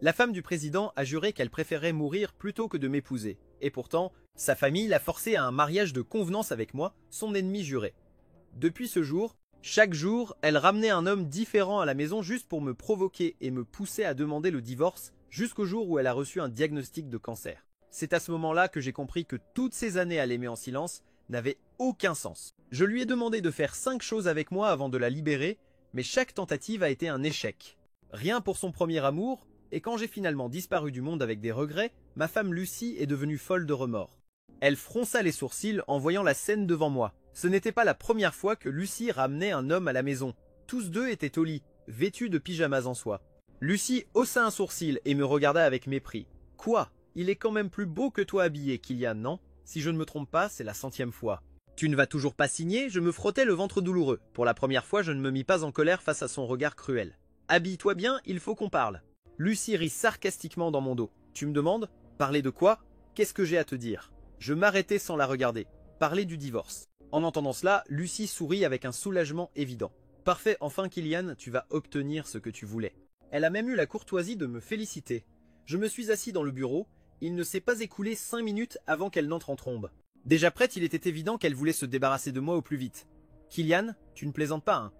La femme du président a juré qu'elle préférait mourir plutôt que de m'épouser. Et pourtant, sa famille l'a forcée à un mariage de convenance avec moi, son ennemi juré. Depuis ce jour, chaque jour, elle ramenait un homme différent à la maison juste pour me provoquer et me pousser à demander le divorce jusqu'au jour où elle a reçu un diagnostic de cancer. C'est à ce moment-là que j'ai compris que toutes ces années à l'aimer en silence n'avaient aucun sens. Je lui ai demandé de faire 5 choses avec moi avant de la libérer, mais chaque tentative a été un échec. Rien pour son premier amour, et quand j'ai finalement disparu du monde avec des regrets, ma femme Lucie est devenue folle de remords. Elle fronça les sourcils en voyant la scène devant moi. Ce n'était pas la première fois que Lucie ramenait un homme à la maison. Tous deux étaient au lit, vêtus de pyjamas en soie. Lucie haussa un sourcil et me regarda avec mépris. « Quoi? Il est quand même plus beau que toi habillé, Kylian, non? Si je ne me trompe pas, c'est la 100e fois. » « Tu ne vas toujours pas signer ?» Je me frottais le ventre douloureux. Pour la première fois, je ne me mis pas en colère face à son regard cruel. « Habille-toi bien, il faut qu'on parle. » Lucie rit sarcastiquement dans mon dos. « Tu me demandes? Parler de quoi? Qu'est-ce que j'ai à te dire ?» Je m'arrêtai sans la regarder. Parler du divorce. En entendant cela, Lucie sourit avec un soulagement évident. « Parfait, enfin Kylian, tu vas obtenir ce que tu voulais. » Elle a même eu la courtoisie de me féliciter. Je me suis assis dans le bureau. Il ne s'est pas écoulé 5 minutes avant qu'elle n'entre en trombe. Déjà prête, il était évident qu'elle voulait se débarrasser de moi au plus vite. « Kylian, tu ne plaisantes pas, hein ?»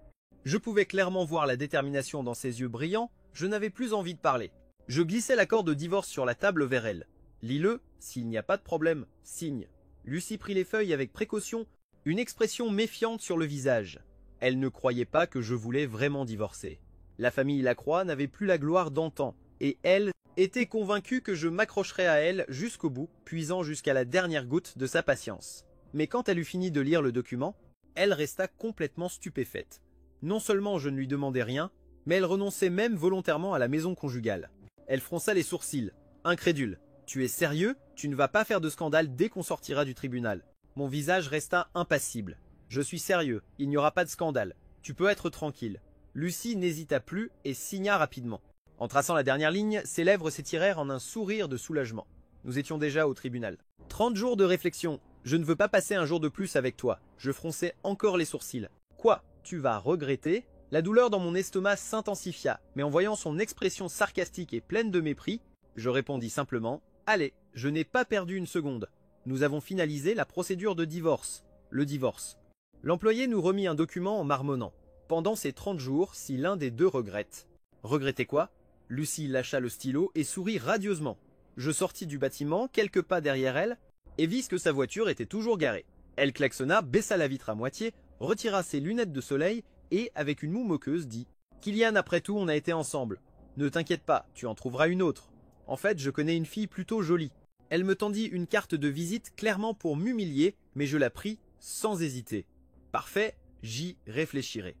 Je pouvais clairement voir la détermination dans ses yeux brillants. Je n'avais plus envie de parler. Je glissai l'accord de divorce sur la table vers elle. « Lis-le, s'il n'y a pas de problème, signe. » Lucie prit les feuilles avec précaution, une expression méfiante sur le visage. Elle ne croyait pas que je voulais vraiment divorcer. La famille Lacroix n'avait plus la gloire d'antan, et elle était convaincue que je m'accrocherais à elle jusqu'au bout, puisant jusqu'à la dernière goutte de sa patience. Mais quand elle eut fini de lire le document, elle resta complètement stupéfaite. Non seulement je ne lui demandais rien, mais elle renonçait même volontairement à la maison conjugale. Elle fronça les sourcils, incrédule. « Tu es sérieux? Tu ne vas pas faire de scandale dès qu'on sortira du tribunal. » Mon visage resta impassible. « Je suis sérieux, il n'y aura pas de scandale. Tu peux être tranquille. » Lucie n'hésita plus et signa rapidement. En traçant la dernière ligne, ses lèvres s'étirèrent en un sourire de soulagement. Nous étions déjà au tribunal. 30 jours de réflexion. Je ne veux pas passer un jour de plus avec toi. Je fronçai encore les sourcils. Quoi? Tu vas regretter? La douleur dans mon estomac s'intensifia, mais en voyant son expression sarcastique et pleine de mépris, je répondis simplement « Allez, je n'ai pas perdu une seconde. Nous avons finalisé la procédure de divorce. Le divorce. » L'employé nous remit un document en marmonnant. Pendant ces 30 jours, si l'un des deux regrette. Regretter quoi? Lucie lâcha le stylo et sourit radieusement. Je sortis du bâtiment, quelques pas derrière elle, et vis que sa voiture était toujours garée. Elle klaxonna, baissa la vitre à moitié, retira ses lunettes de soleil et, avec une moue moqueuse, dit « Kylian, après tout, on a été ensemble. Ne t'inquiète pas, tu en trouveras une autre. En fait, je connais une fille plutôt jolie. » Elle me tendit une carte de visite clairement pour m'humilier, mais je la pris sans hésiter. Parfait, j'y réfléchirai.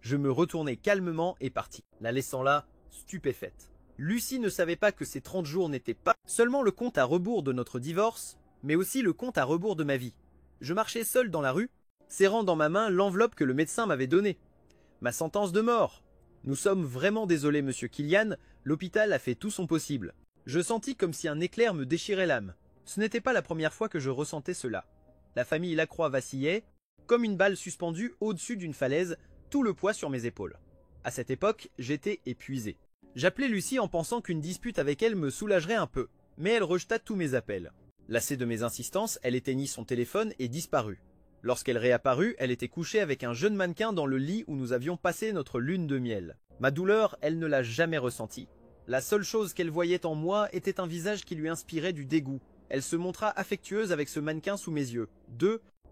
Je me retournai calmement et partis, la laissant là, stupéfaite. Lucie ne savait pas que ces 30 jours n'étaient pas seulement le compte à rebours de notre divorce, mais aussi le compte à rebours de ma vie. Je marchais seul dans la rue, serrant dans ma main l'enveloppe que le médecin m'avait donnée. Ma sentence de mort. Nous sommes vraiment désolés, monsieur Kylian, l'hôpital a fait tout son possible. Je sentis comme si un éclair me déchirait l'âme. Ce n'était pas la première fois que je ressentais cela. La famille Lacroix vacillait, comme une balle suspendue au-dessus d'une falaise, tout le poids sur mes épaules. À cette époque, j'étais épuisé. J'appelai Lucie en pensant qu'une dispute avec elle me soulagerait un peu, mais elle rejeta tous mes appels. Lassée de mes insistances, elle éteignit son téléphone et disparut. Lorsqu'elle réapparut, elle était couchée avec un jeune mannequin dans le lit où nous avions passé notre lune de miel. Ma douleur, elle ne l'a jamais ressentie. La seule chose qu'elle voyait en moi était un visage qui lui inspirait du dégoût. Elle se montra affectueuse avec ce mannequin sous mes yeux.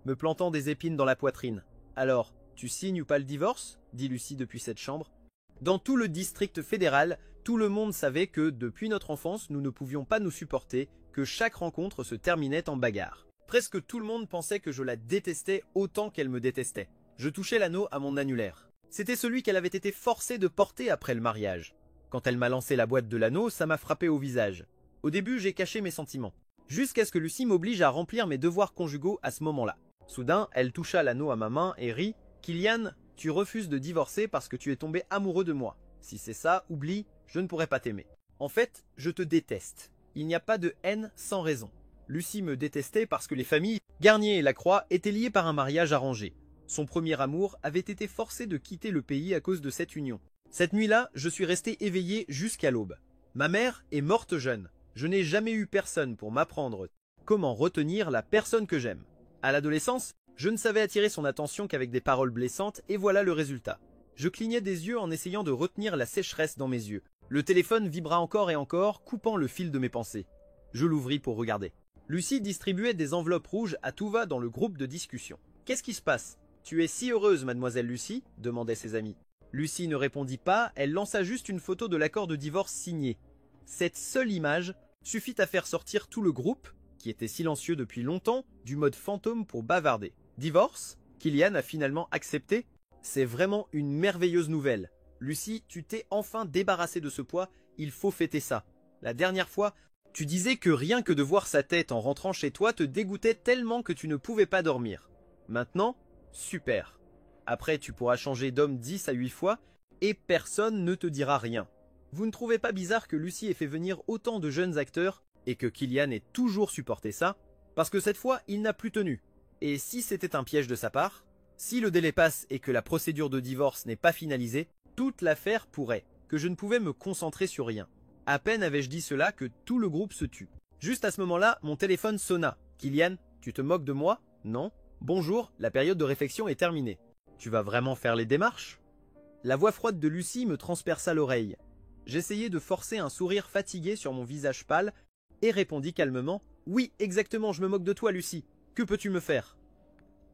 Me plantant des épines dans la poitrine. « Alors, tu signes ou pas le divorce ?» dit Lucie depuis cette chambre. Dans tout le district fédéral, tout le monde savait que, depuis notre enfance, nous ne pouvions pas nous supporter, que chaque rencontre se terminait en bagarre. Presque tout le monde pensait que je la détestais autant qu'elle me détestait. Je touchai l'anneau à mon annulaire. C'était celui qu'elle avait été forcée de porter après le mariage. Quand elle m'a lancé la boîte de l'anneau, ça m'a frappé au visage. Au début, j'ai caché mes sentiments. Jusqu'à ce que Lucie m'oblige à remplir mes devoirs conjugaux à ce moment-là. Soudain, elle toucha l'anneau à ma main et rit. « Kylian, tu refuses de divorcer parce que tu es tombé amoureux de moi. Si c'est ça, oublie, je ne pourrai pas t'aimer. En fait, je te déteste. Il n'y a pas de haine sans raison. » Lucie me détestait parce que les familles Garnier et Lacroix étaient liées par un mariage arrangé. Son premier amour avait été forcé de quitter le pays à cause de cette union. Cette nuit-là, je suis resté éveillé jusqu'à l'aube. Ma mère est morte jeune. Je n'ai jamais eu personne pour m'apprendre comment retenir la personne que j'aime. À l'adolescence, je ne savais attirer son attention qu'avec des paroles blessantes et voilà le résultat. Je clignais des yeux en essayant de retenir la sécheresse dans mes yeux. Le téléphone vibra encore et encore, coupant le fil de mes pensées. Je l'ouvris pour regarder. Lucie distribuait des enveloppes rouges à tout va dans le groupe de discussion. « Qu'est-ce qui se passe? Tu es si heureuse, mademoiselle Lucie ?» demandaient ses amis. Lucie ne répondit pas, elle lança juste une photo de l'accord de divorce signé. Cette seule image suffit à faire sortir tout le groupe, qui était silencieux depuis longtemps, du mode fantôme pour bavarder. Divorce? Kylian a finalement accepté? C'est vraiment une merveilleuse nouvelle. Lucie, tu t'es enfin débarrassée de ce poids, il faut fêter ça. La dernière fois, tu disais que rien que de voir sa tête en rentrant chez toi te dégoûtait tellement que tu ne pouvais pas dormir. Maintenant, super. Après, tu pourras changer d'homme 10 à 8 fois et personne ne te dira rien. Vous ne trouvez pas bizarre que Lucie ait fait venir autant de jeunes acteurs et que Kylian ait toujours supporté ça? Parce que cette fois, il n'a plus tenu. Et si c'était un piège de sa part? Si le délai passe et que la procédure de divorce n'est pas finalisée, toute l'affaire pourrait, que je ne pouvais me concentrer sur rien. À peine avais-je dit cela que tout le groupe se tut. Juste à ce moment-là, mon téléphone sonna. « Kylian, tu te moques de moi? Non? Bonjour, la période de réflexion est terminée. Tu vas vraiment faire les démarches ?» La voix froide de Lucie me transperça l'oreille. J'essayai de forcer un sourire fatigué sur mon visage pâle et répondis calmement « Oui, exactement, je me moque de toi, Lucie. Que peux-tu me faire ?»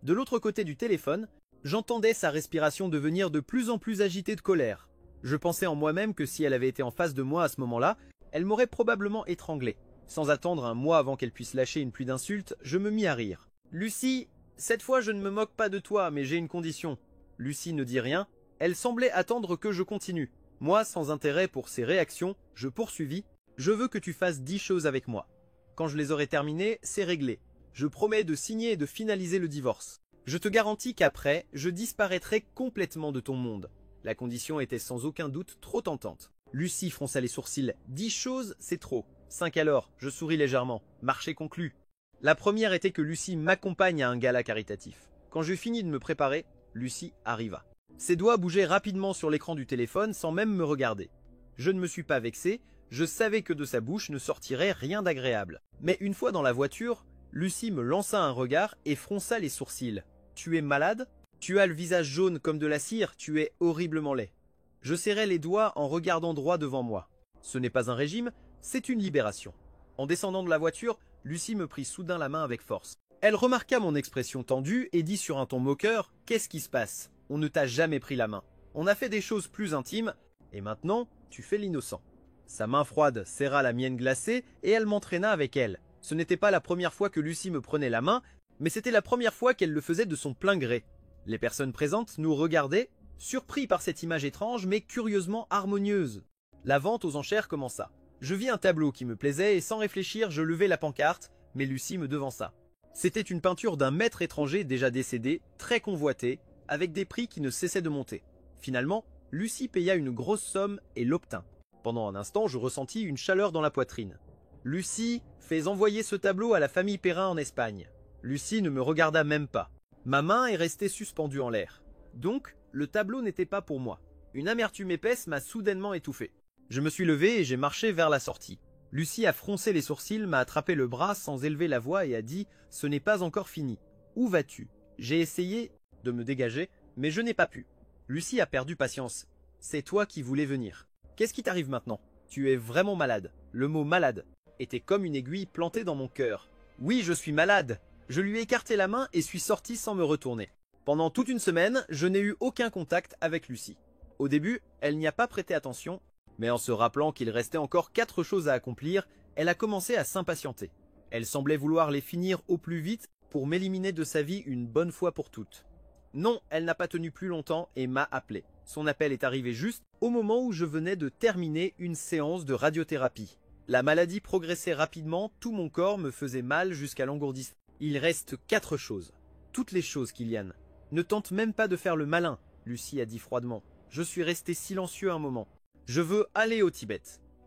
De l'autre côté du téléphone, j'entendais sa respiration devenir de plus en plus agitée de colère. Je pensais en moi-même que si elle avait été en face de moi à ce moment-là, elle m'aurait probablement étranglé. Sans attendre un mois avant qu'elle puisse lâcher une pluie d'insultes, je me mis à rire. « Lucie, cette fois je ne me moque pas de toi, mais j'ai une condition. » Lucie ne dit rien, elle semblait attendre que je continue. Moi, sans intérêt pour ses réactions, je poursuivis. « Je veux que tu fasses 10 choses avec moi. Quand je les aurai terminées, c'est réglé. Je promets de signer et de finaliser le divorce. Je te garantis qu'après, je disparaîtrai complètement de ton monde. » La condition était sans aucun doute trop tentante. Lucie fronça les sourcils. 10 choses, c'est trop. 5 alors, je souris légèrement. Marché conclu. La première était que Lucie m'accompagne à un gala caritatif. Quand j'eus fini de me préparer, Lucie arriva. Ses doigts bougeaient rapidement sur l'écran du téléphone sans même me regarder. Je ne me suis pas vexé, je savais que de sa bouche ne sortirait rien d'agréable. Mais une fois dans la voiture, Lucie me lança un regard et fronça les sourcils. « Tu es malade ? Tu as le visage jaune comme de la cire, tu es horriblement laid. » Je serrai les doigts en regardant droit devant moi. Ce n'est pas un régime, c'est une libération. En descendant de la voiture, Lucie me prit soudain la main avec force. Elle remarqua mon expression tendue et dit sur un ton moqueur « Qu'est-ce qui se passe? On ne t'a jamais pris la main. On a fait des choses plus intimes, et maintenant, tu fais l'innocent. » Sa main froide serra la mienne glacée et elle m'entraîna avec elle. Ce n'était pas la première fois que Lucie me prenait la main, mais c'était la première fois qu'elle le faisait de son plein gré. Les personnes présentes nous regardaient, surpris par cette image étrange mais curieusement harmonieuse. La vente aux enchères commença. Je vis un tableau qui me plaisait et sans réfléchir je levai la pancarte, mais Lucie me devança. C'était une peinture d'un maître étranger déjà décédé, très convoité, avec des prix qui ne cessaient de monter. Finalement, Lucie paya une grosse somme et l'obtint. Pendant un instant, je ressentis une chaleur dans la poitrine. « Lucie, fais envoyer ce tableau à la famille Perrin en Espagne. » Lucie ne me regarda même pas. Ma main est restée suspendue en l'air. Donc, le tableau n'était pas pour moi. Une amertume épaisse m'a soudainement étouffé. Je me suis levé et j'ai marché vers la sortie. Lucie a froncé les sourcils, m'a attrapé le bras sans élever la voix et a dit « Ce n'est pas encore fini. Où vas-tu » J'ai essayé de me dégager, mais je n'ai pas pu. Lucie a perdu patience. « C'est toi qui voulais venir. Qu'est-ce qui t'arrive maintenant? Tu es vraiment malade. » Le mot « malade » était comme une aiguille plantée dans mon cœur. « Oui, je suis malade !» Je lui ai écarté la main et suis sorti sans me retourner. Pendant toute une semaine, je n'ai eu aucun contact avec Lucie. Au début, elle n'y a pas prêté attention, mais en se rappelant qu'il restait encore 4 choses à accomplir, elle a commencé à s'impatienter. Elle semblait vouloir les finir au plus vite pour m'éliminer de sa vie une bonne fois pour toutes. Non, elle n'a pas tenu plus longtemps et m'a appelé. Son appel est arrivé juste au moment où je venais de terminer une séance de radiothérapie. La maladie progressait rapidement, tout mon corps me faisait mal jusqu'à l'engourdissement. Il reste 4 choses. Toutes les choses, Kylian. Ne tente même pas de faire le malin, Lucie a dit froidement. Je suis resté silencieux un moment. Je veux aller au Tibet.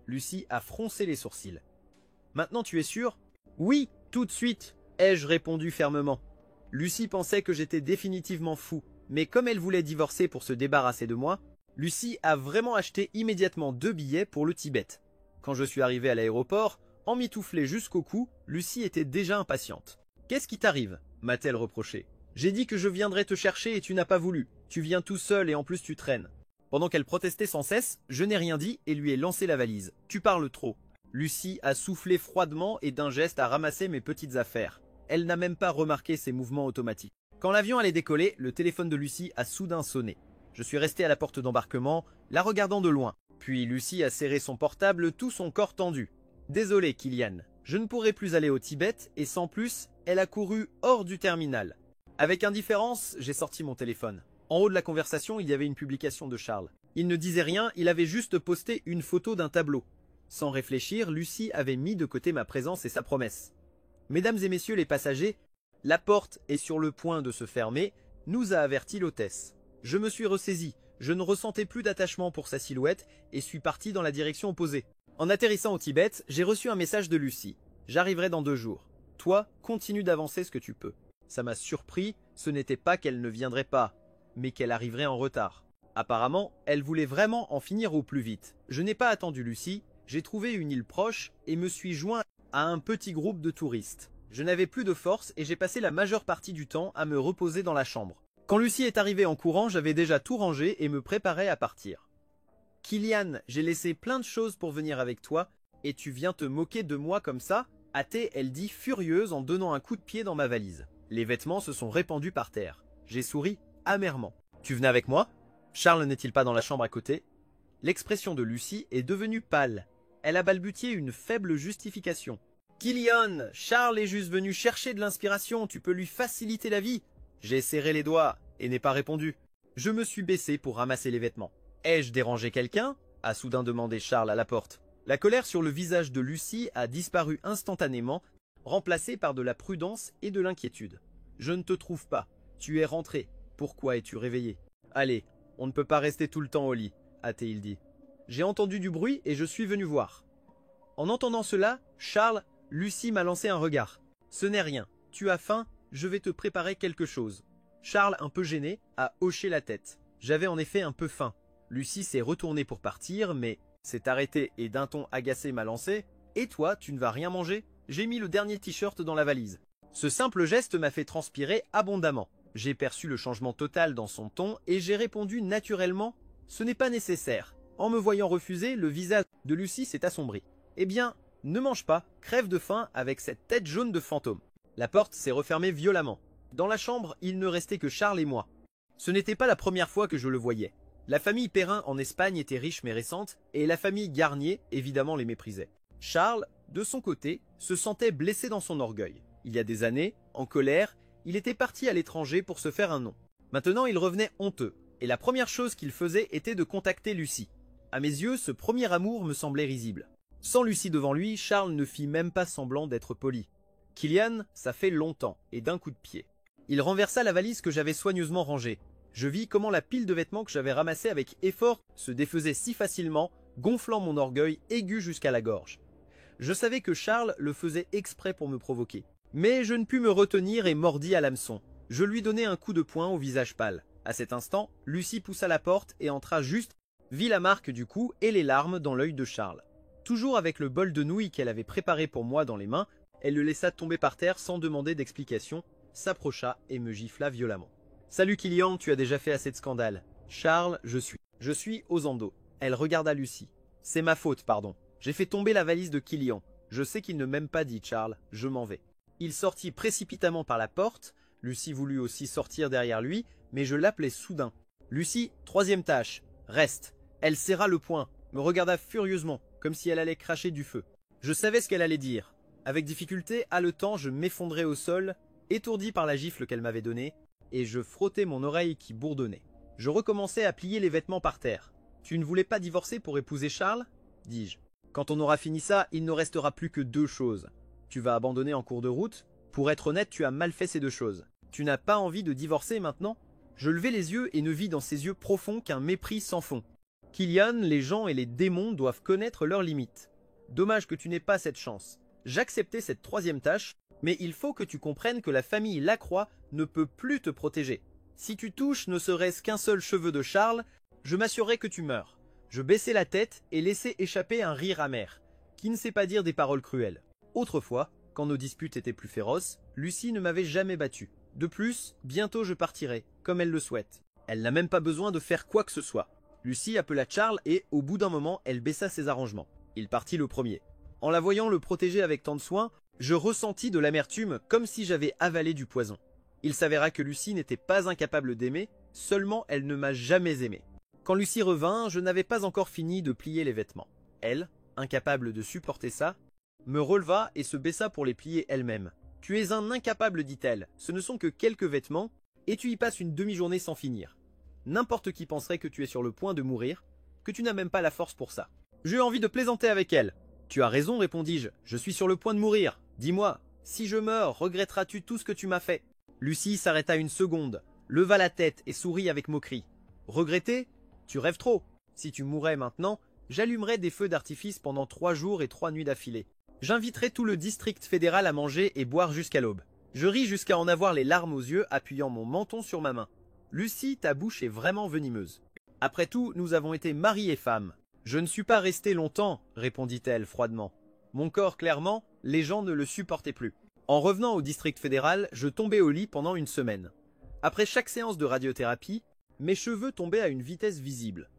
Lucie a froncé les sourcils. Maintenant tu es sûr? Oui, tout de suite, ai-je répondu fermement. Lucie pensait que j'étais définitivement fou, mais comme elle voulait divorcer pour se débarrasser de moi, Lucie a vraiment acheté immédiatement 2 billets pour le Tibet. Quand je suis arrivé à l'aéroport, emmitouflée jusqu'au cou, Lucie était déjà impatiente. « Qu'est-ce qui t'arrive » m'a-t-elle reproché. « J'ai dit que je viendrais te chercher et tu n'as pas voulu. Tu viens tout seul et en plus tu traînes. » Pendant qu'elle protestait sans cesse, je n'ai rien dit et lui ai lancé la valise. « Tu parles trop. » Lucie a soufflé froidement et d'un geste a ramassé mes petites affaires. Elle n'a même pas remarqué ses mouvements automatiques. Quand l'avion allait décoller, le téléphone de Lucie a soudain sonné. Je suis resté à la porte d'embarquement, la regardant de loin. Puis Lucie a serré son portable, tout son corps tendu. « Désolé, Kylian, je ne pourrai plus aller au Tibet et sans plus, elle a couru hors du terminal. » Avec indifférence, j'ai sorti mon téléphone. En haut de la conversation, il y avait une publication de Charles. Il ne disait rien, il avait juste posté une photo d'un tableau. Sans réfléchir, Lucie avait mis de côté ma présence et sa promesse. « Mesdames et messieurs les passagers, la porte est sur le point de se fermer, nous a averti l'hôtesse. » Je me suis ressaisi, je ne ressentais plus d'attachement pour sa silhouette et suis parti dans la direction opposée. En atterrissant au Tibet, j'ai reçu un message de Lucie. « J'arriverai dans 2 jours. Toi, continue d'avancer ce que tu peux. » Ça m'a surpris, ce n'était pas qu'elle ne viendrait pas, mais qu'elle arriverait en retard. Apparemment, elle voulait vraiment en finir au plus vite. Je n'ai pas attendu Lucie, j'ai trouvé une île proche et me suis joint à un petit groupe de touristes. Je n'avais plus de force et j'ai passé la majeure partie du temps à me reposer dans la chambre. Quand Lucie est arrivée en courant, j'avais déjà tout rangé et me préparais à partir. « Kylian, j'ai laissé plein de choses pour venir avec toi et tu viens te moquer de moi comme ça ?» a-t-elle dit furieuse en donnant un coup de pied dans ma valise. Les vêtements se sont répandus par terre. J'ai souri amèrement. « Tu venais avec moi ? Charles n'est-il pas dans la chambre à côté ?» L'expression de Lucie est devenue pâle. Elle a balbutié une faible justification. « Kylian, Charles est juste venu chercher de l'inspiration, tu peux lui faciliter la vie. » J'ai serré les doigts et n'ai pas répondu. Je me suis baissé pour ramasser les vêtements. « Ai-je dérangé quelqu'un » a soudain demandé Charles à la porte. La colère sur le visage de Lucie a disparu instantanément, remplacée par de la prudence et de l'inquiétude. « Je ne te trouve pas. Tu es rentré. Pourquoi es-tu réveillé ? » « Allez, on ne peut pas rester tout le temps au lit, » a-t-il dit. J'ai entendu du bruit et je suis venu voir. En entendant cela, Lucie m'a lancé un regard. « Ce n'est rien. Tu as faim ? Je vais te préparer quelque chose. » Charles, un peu gêné, a hoché la tête. J'avais en effet un peu faim. Lucie s'est retournée pour partir, mais s'est arrêtée et d'un ton agacé m'a lancé. « Et toi, tu ne vas rien manger ?» J'ai mis le dernier t-shirt dans la valise. Ce simple geste m'a fait transpirer abondamment. J'ai perçu le changement total dans son ton et j'ai répondu naturellement « Ce n'est pas nécessaire ». En me voyant refuser, le visage de Lucie s'est assombri. « Eh bien, ne mange pas, crève de faim avec cette tête jaune de fantôme. » La porte s'est refermée violemment. Dans la chambre, il ne restait que Charles et moi. Ce n'était pas la première fois que je le voyais. La famille Perrin en Espagne était riche mais récente, et la famille Garnier, évidemment, les méprisait. Charles, de son côté, se sentait blessé dans son orgueil. Il y a des années, en colère, il était parti à l'étranger pour se faire un nom. Maintenant, il revenait honteux, et la première chose qu'il faisait était de contacter Lucie. À mes yeux, ce premier amour me semblait risible. Sans Lucie devant lui, Charles ne fit même pas semblant d'être poli. « Kylian, ça fait longtemps, et d'un coup de pied. » Il renversa la valise que j'avais soigneusement rangée. Je vis comment la pile de vêtements que j'avais ramassée avec effort se défaisait si facilement, gonflant mon orgueil aigu jusqu'à la gorge. Je savais que Charles le faisait exprès pour me provoquer. Mais je ne pus me retenir et mordis à l'hameçon. Je lui donnai un coup de poing au visage pâle. À cet instant, Lucie poussa la porte et entra juste, vit la marque du coup et les larmes dans l'œil de Charles. Toujours avec le bol de nouilles qu'elle avait préparé pour moi dans les mains, elle le laissa tomber par terre sans demander d'explication, s'approcha et me gifla violemment. « Salut Kylian, tu as déjà fait assez de scandales. »« Charles, je suis aux endos. » Elle regarda Lucie. « C'est ma faute, pardon. J'ai fait tomber la valise de Kylian. Je sais qu'il ne m'aime pas, dit Charles. Je m'en vais. » Il sortit précipitamment par la porte. Lucie voulut aussi sortir derrière lui, mais je l'appelai soudain. « Lucie, 3e tâche. Reste. » Elle serra le poing, me regarda furieusement, comme si elle allait cracher du feu. Je savais ce qu'elle allait dire. Avec difficulté, haletant, je m'effondrai au sol, étourdi par la gifle qu'elle m'avait donnée, et je frottais mon oreille qui bourdonnait. Je recommençai à plier les vêtements par terre. « Tu ne voulais pas divorcer pour épouser Charles ?» dis-je. « Quand on aura fini ça, il ne restera plus que 2 choses. Tu vas abandonner en cours de route. Pour être honnête, tu as mal fait ces 2 choses. Tu n'as pas envie de divorcer maintenant ?» Je levai les yeux et ne vis dans ses yeux profonds qu'un mépris sans fond. « Kylian, les gens et les démons doivent connaître leurs limites. Dommage que tu n'aies pas cette chance. J'acceptais cette 3e tâche, mais il faut que tu comprennes que la famille Lacroix ne peut plus te protéger. Si tu touches ne serait-ce qu'un seul cheveu de Charles, je m'assurerai que tu meurs. » Je baissai la tête et laissai échapper un rire amer. qui ne sait pas dire des paroles cruelles. Autrefois, quand nos disputes étaient plus féroces, Lucie ne m'avait jamais battu. De plus, bientôt je partirai, comme elle le souhaite. Elle n'a même pas besoin de faire quoi que ce soit. Lucie appela Charles et, au bout d'un moment, elle baissa ses arrangements. Il partit le premier. En la voyant le protéger avec tant de soin, je ressentis de l'amertume comme si j'avais avalé du poison. Il s'avéra que Lucie n'était pas incapable d'aimer, seulement elle ne m'a jamais aimé. Quand Lucie revint, je n'avais pas encore fini de plier les vêtements. Elle, incapable de supporter ça, me releva et se baissa pour les plier elle-même. « Tu es un incapable, dit-elle, ce ne sont que quelques vêtements, et tu y passes une demi-journée sans finir. N'importe qui penserait que tu es sur le point de mourir, que tu n'as même pas la force pour ça. » J'eus envie de plaisanter avec elle. « Tu as raison, répondis-je, je suis sur le point de mourir. Dis-moi, si je meurs, regretteras-tu tout ce que tu m'as fait ?» Lucie s'arrêta une seconde, leva la tête et sourit avec moquerie. « Regretter? Tu rêves trop. Si tu mourais maintenant, j'allumerais des feux d'artifice pendant 3 jours et 3 nuits d'affilée. J'inviterais tout le district fédéral à manger et boire jusqu'à l'aube. Je ris jusqu'à en avoir les larmes aux yeux, appuyant mon menton sur ma main. Lucie, ta bouche est vraiment venimeuse. Après tout, nous avons été mari et femme. Je ne suis pas restée longtemps, répondit-elle froidement. Mon corps, clairement, les gens ne le supportaient plus. En revenant au district fédéral, je tombais au lit pendant une semaine. Après chaque séance de radiothérapie, mes cheveux tombaient à une vitesse visible.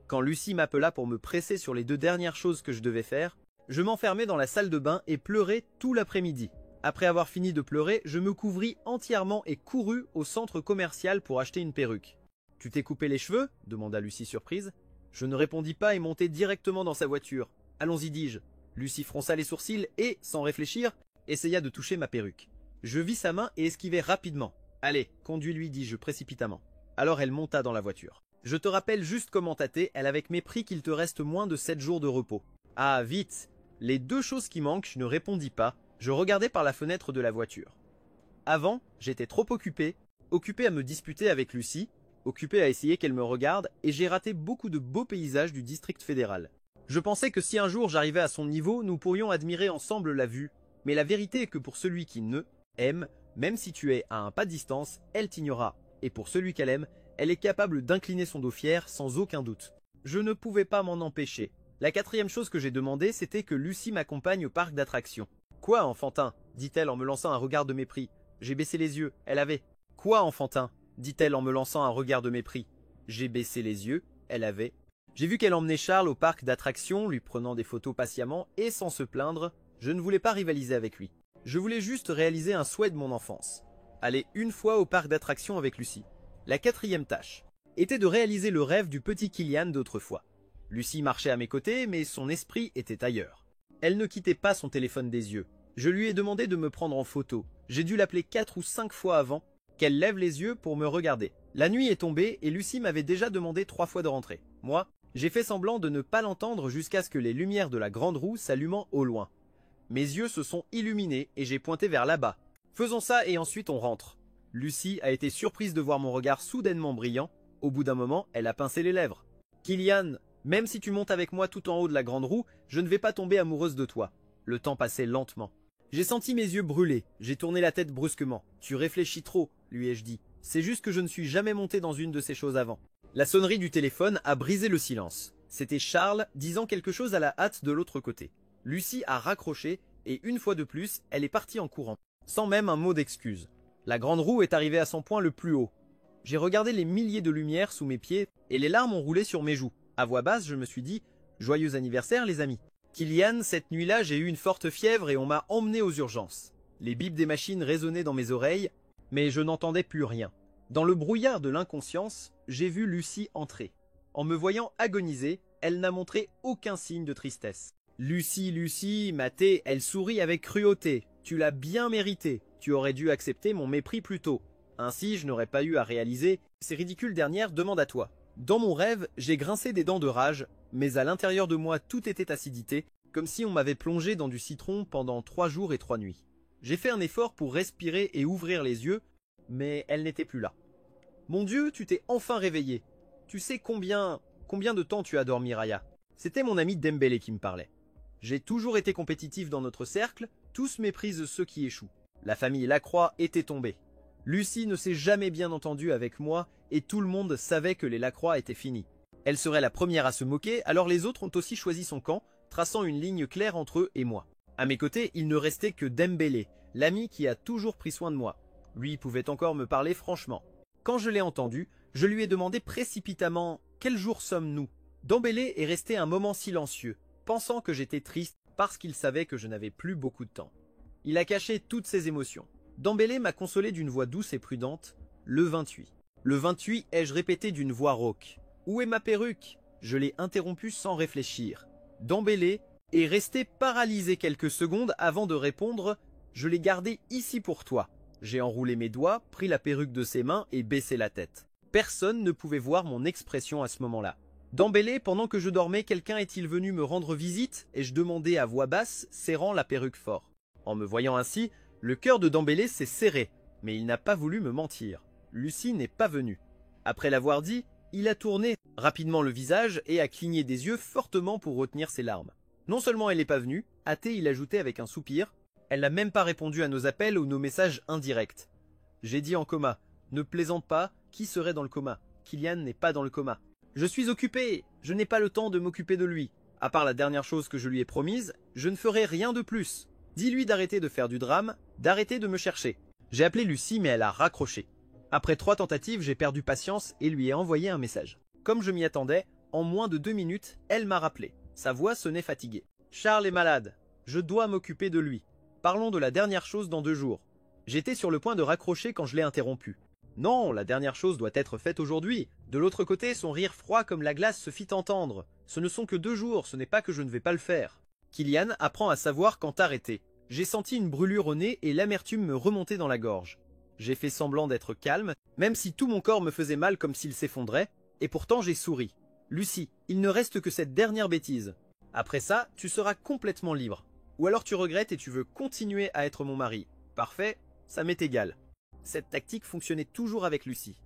Quand Lucie m'appela pour me presser sur les 2 dernières choses que je devais faire, je m'enfermai dans la salle de bain et pleurai tout l'après-midi. Après avoir fini de pleurer, je me couvris entièrement et courus au centre commercial pour acheter une perruque. « Tu t'es coupé les cheveux ?» demanda Lucie surprise. Je ne répondis pas et montai directement dans sa voiture. « Allons-y, dis-je. » Lucie fronça les sourcils et, sans réfléchir, essaya de toucher ma perruque. Je vis sa main et esquivai rapidement. « Allez, conduis-lui, dis-je précipitamment. » Alors elle monta dans la voiture. « Je te rappelle juste comment tâter, elle avec mépris qu'il te reste moins de 7 jours de repos. »« Ah, vite !» Les 2 choses qui manquent, je ne répondis pas. Je regardais par la fenêtre de la voiture. Avant, j'étais trop occupé à me disputer avec Lucie, occupé à essayer qu'elle me regarde, et j'ai raté beaucoup de beaux paysages du district fédéral. Je pensais que si un jour j'arrivais à son niveau, nous pourrions admirer ensemble la vue. Mais la vérité est que pour celui qui ne aime, même si tu es à un pas de distance, elle t'ignora. Et pour celui qu'elle aime, elle est capable d'incliner son dos fier sans aucun doute. Je ne pouvais pas m'en empêcher. La 4e chose que j'ai demandé, c'était que Lucie m'accompagne au parc d'attractions. « Quoi, enfantin ?» dit-elle en me lançant un regard de mépris. J'ai baissé les yeux, elle avait. « Quoi, enfantin ?» dit-elle en me lançant un regard de mépris. J'ai baissé les yeux, elle avait. J'ai vu qu'elle emmenait Charles au parc d'attractions, lui prenant des photos patiemment et sans se plaindre. Je ne voulais pas rivaliser avec lui. Je voulais juste réaliser un souhait de mon enfance. Aller une fois au parc d'attractions avec Lucie. La 4e tâche était de réaliser le rêve du petit Kylian d'autrefois. Lucie marchait à mes côtés, mais son esprit était ailleurs. Elle ne quittait pas son téléphone des yeux. Je lui ai demandé de me prendre en photo. J'ai dû l'appeler 4 ou 5 fois avant qu'elle lève les yeux pour me regarder. La nuit est tombée et Lucie m'avait déjà demandé 3 fois de rentrer. Moi, j'ai fait semblant de ne pas l'entendre jusqu'à ce que les lumières de la grande roue s'allument au loin. Mes yeux se sont illuminés et j'ai pointé vers là-bas. Faisons ça et ensuite on rentre. Lucie a été surprise de voir mon regard soudainement brillant. Au bout d'un moment, elle a pincé les lèvres. « Kylian, même si tu montes avec moi tout en haut de la grande roue, je ne vais pas tomber amoureuse de toi. » Le temps passait lentement. J'ai senti mes yeux brûler. J'ai tourné la tête brusquement. « Tu réfléchis trop, » lui ai-je dit. « C'est juste que je ne suis jamais monté dans une de ces choses avant. » La sonnerie du téléphone a brisé le silence. C'était Charles disant quelque chose à la hâte de l'autre côté. Lucie a raccroché et une fois de plus, elle est partie en courant, sans même un mot d'excuse. La grande roue est arrivée à son point le plus haut. J'ai regardé les milliers de lumières sous mes pieds et les larmes ont roulé sur mes joues. À voix basse, je me suis dit « Joyeux anniversaire les amis !» Kylian, cette nuit-là, j'ai eu une forte fièvre et on m'a emmené aux urgences. Les bips des machines résonnaient dans mes oreilles, mais je n'entendais plus rien. Dans le brouillard de l'inconscience, j'ai vu Lucie entrer. En me voyant agoniser, elle n'a montré aucun signe de tristesse. « Lucie, Lucie, maté, elle sourit avec cruauté. Tu l'as bien mérité. Tu aurais dû accepter mon mépris plus tôt. Ainsi, je n'aurais pas eu à réaliser ces ridicules dernières demandes à toi. » Dans mon rêve, j'ai grincé des dents de rage, mais à l'intérieur de moi tout était acidité, comme si on m'avait plongé dans du citron pendant 3 jours et 3 nuits. J'ai fait un effort pour respirer et ouvrir les yeux, mais elle n'était plus là. « Mon Dieu, tu t'es enfin réveillé. Tu sais combien de temps tu as dormi, Raya ?» C'était mon ami Dembélé qui me parlait. J'ai toujours été compétitif dans notre cercle, tous méprisent ceux qui échouent. La famille Lacroix était tombée. Lucie ne s'est jamais bien entendue avec moi et tout le monde savait que les Lacroix étaient finis. Elle serait la première à se moquer, alors les autres ont aussi choisi son camp, traçant une ligne claire entre eux et moi. À mes côtés, il ne restait que Dembélé, l'ami qui a toujours pris soin de moi. Lui pouvait encore me parler franchement. Quand je l'ai entendu, je lui ai demandé précipitamment « Quel jour sommes-nous » Dembélé est resté un moment silencieux, pensant que j'étais triste parce qu'il savait que je n'avais plus beaucoup de temps. Il a caché toutes ses émotions. Dembélé m'a consolé d'une voix douce et prudente. Le 28. Le 28, ai-je répété d'une voix rauque. Où est ma perruque? Je l'ai interrompu sans réfléchir. Dembélé est resté paralysé quelques secondes avant de répondre. Je l'ai gardée ici pour toi. J'ai enroulé mes doigts, pris la perruque de ses mains et baissé la tête. Personne ne pouvait voir mon expression à ce moment-là. Dembélé, pendant que je dormais, quelqu'un est-il venu me rendre visite? Ai-je demandé à voix basse, serrant la perruque fort. En me voyant ainsi, le cœur de Dembélé s'est serré, mais il n'a pas voulu me mentir. Lucie n'est pas venue. Après l'avoir dit, il a tourné rapidement le visage et a cligné des yeux fortement pour retenir ses larmes. Non seulement elle n'est pas venue, hâté il ajoutait avec un soupir, elle n'a même pas répondu à nos appels ou nos messages indirects. J'ai dit en coma, ne plaisante pas, qui serait dans le coma? Kylian n'est pas dans le coma. Je suis occupé, je n'ai pas le temps de m'occuper de lui. À part la dernière chose que je lui ai promise, je ne ferai rien de plus. Dis-lui d'arrêter de faire du drame, d'arrêter de me chercher. J'ai appelé Lucie mais elle a raccroché. Après 3 tentatives, j'ai perdu patience et lui ai envoyé un message. Comme je m'y attendais, en moins de 2 minutes, elle m'a rappelé. Sa voix sonnait fatiguée. Charles est malade. Je dois m'occuper de lui. Parlons de la dernière chose dans 2 jours. J'étais sur le point de raccrocher quand je l'ai interrompu. Non, la dernière chose doit être faite aujourd'hui. De l'autre côté, son rire froid comme la glace se fit entendre. Ce ne sont que 2 jours, ce n'est pas que je ne vais pas le faire. Kylian apprend à savoir quand arrêter. J'ai senti une brûlure au nez et l'amertume me remonter dans la gorge. J'ai fait semblant d'être calme, même si tout mon corps me faisait mal comme s'il s'effondrait, et pourtant j'ai souri. Lucie, il ne reste que cette dernière bêtise. Après ça, tu seras complètement libre. Ou alors tu regrettes et tu veux continuer à être mon mari. Parfait, ça m'est égal. Cette tactique fonctionnait toujours avec Lucie.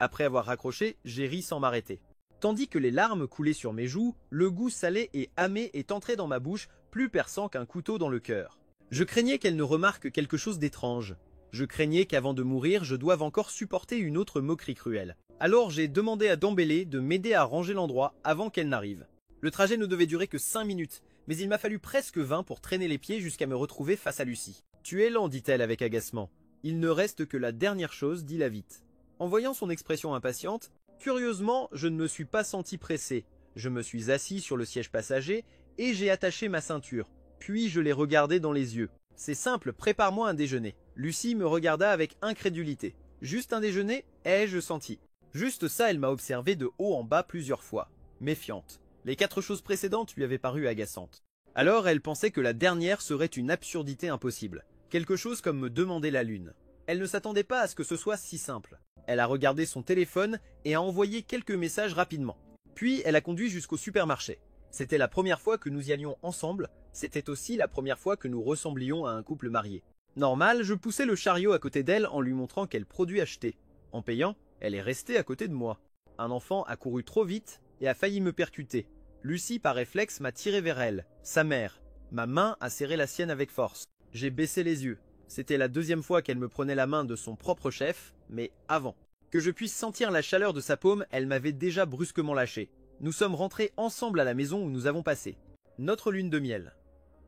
Après avoir raccroché, j'ai ri sans m'arrêter. Tandis que les larmes coulaient sur mes joues, le goût salé et amé est entré dans ma bouche, plus perçant qu'un couteau dans le cœur. Je craignais qu'elle ne remarque quelque chose d'étrange. Je craignais qu'avant de mourir, je doive encore supporter une autre moquerie cruelle. Alors j'ai demandé à Dembélé de m'aider à ranger l'endroit avant qu'elle n'arrive. Le trajet ne devait durer que 5 minutes, mais il m'a fallu presque 20 pour traîner les pieds jusqu'à me retrouver face à Lucie. « Tu es lent, dit-elle avec agacement. Il ne reste que la dernière chose, dis-la vite. » En voyant son expression impatiente, curieusement, je ne me suis pas senti pressé. Je me suis assis sur le siège passager et j'ai attaché ma ceinture. Puis je l'ai regardé dans les yeux. « C'est simple, prépare-moi un déjeuner. » Lucie me regarda avec incrédulité. « Juste un déjeuner ?» ai-je senti. Juste ça, elle m'a observé de haut en bas plusieurs fois. Méfiante. Les 4 choses précédentes lui avaient paru agaçantes. Alors elle pensait que la dernière serait une absurdité impossible. Quelque chose comme me demander la lune. Elle ne s'attendait pas à ce que ce soit si simple. Elle a regardé son téléphone et a envoyé quelques messages rapidement. Puis elle a conduit jusqu'au supermarché. C'était la première fois que nous y allions ensemble. C'était aussi la première fois que nous ressemblions à un couple marié. Normal, je poussais le chariot à côté d'elle en lui montrant quel produit acheter. En payant, elle est restée à côté de moi. Un enfant a couru trop vite et a failli me percuter. Lucie, par réflexe, m'a tiré vers elle, sa mère. Ma main a serré la sienne avec force. J'ai baissé les yeux. C'était la 2e fois qu'elle me prenait la main de son propre chef, mais avant. Que je puisse sentir la chaleur de sa paume, elle m'avait déjà brusquement lâché. Nous sommes rentrés ensemble à la maison où nous avons passé notre lune de miel.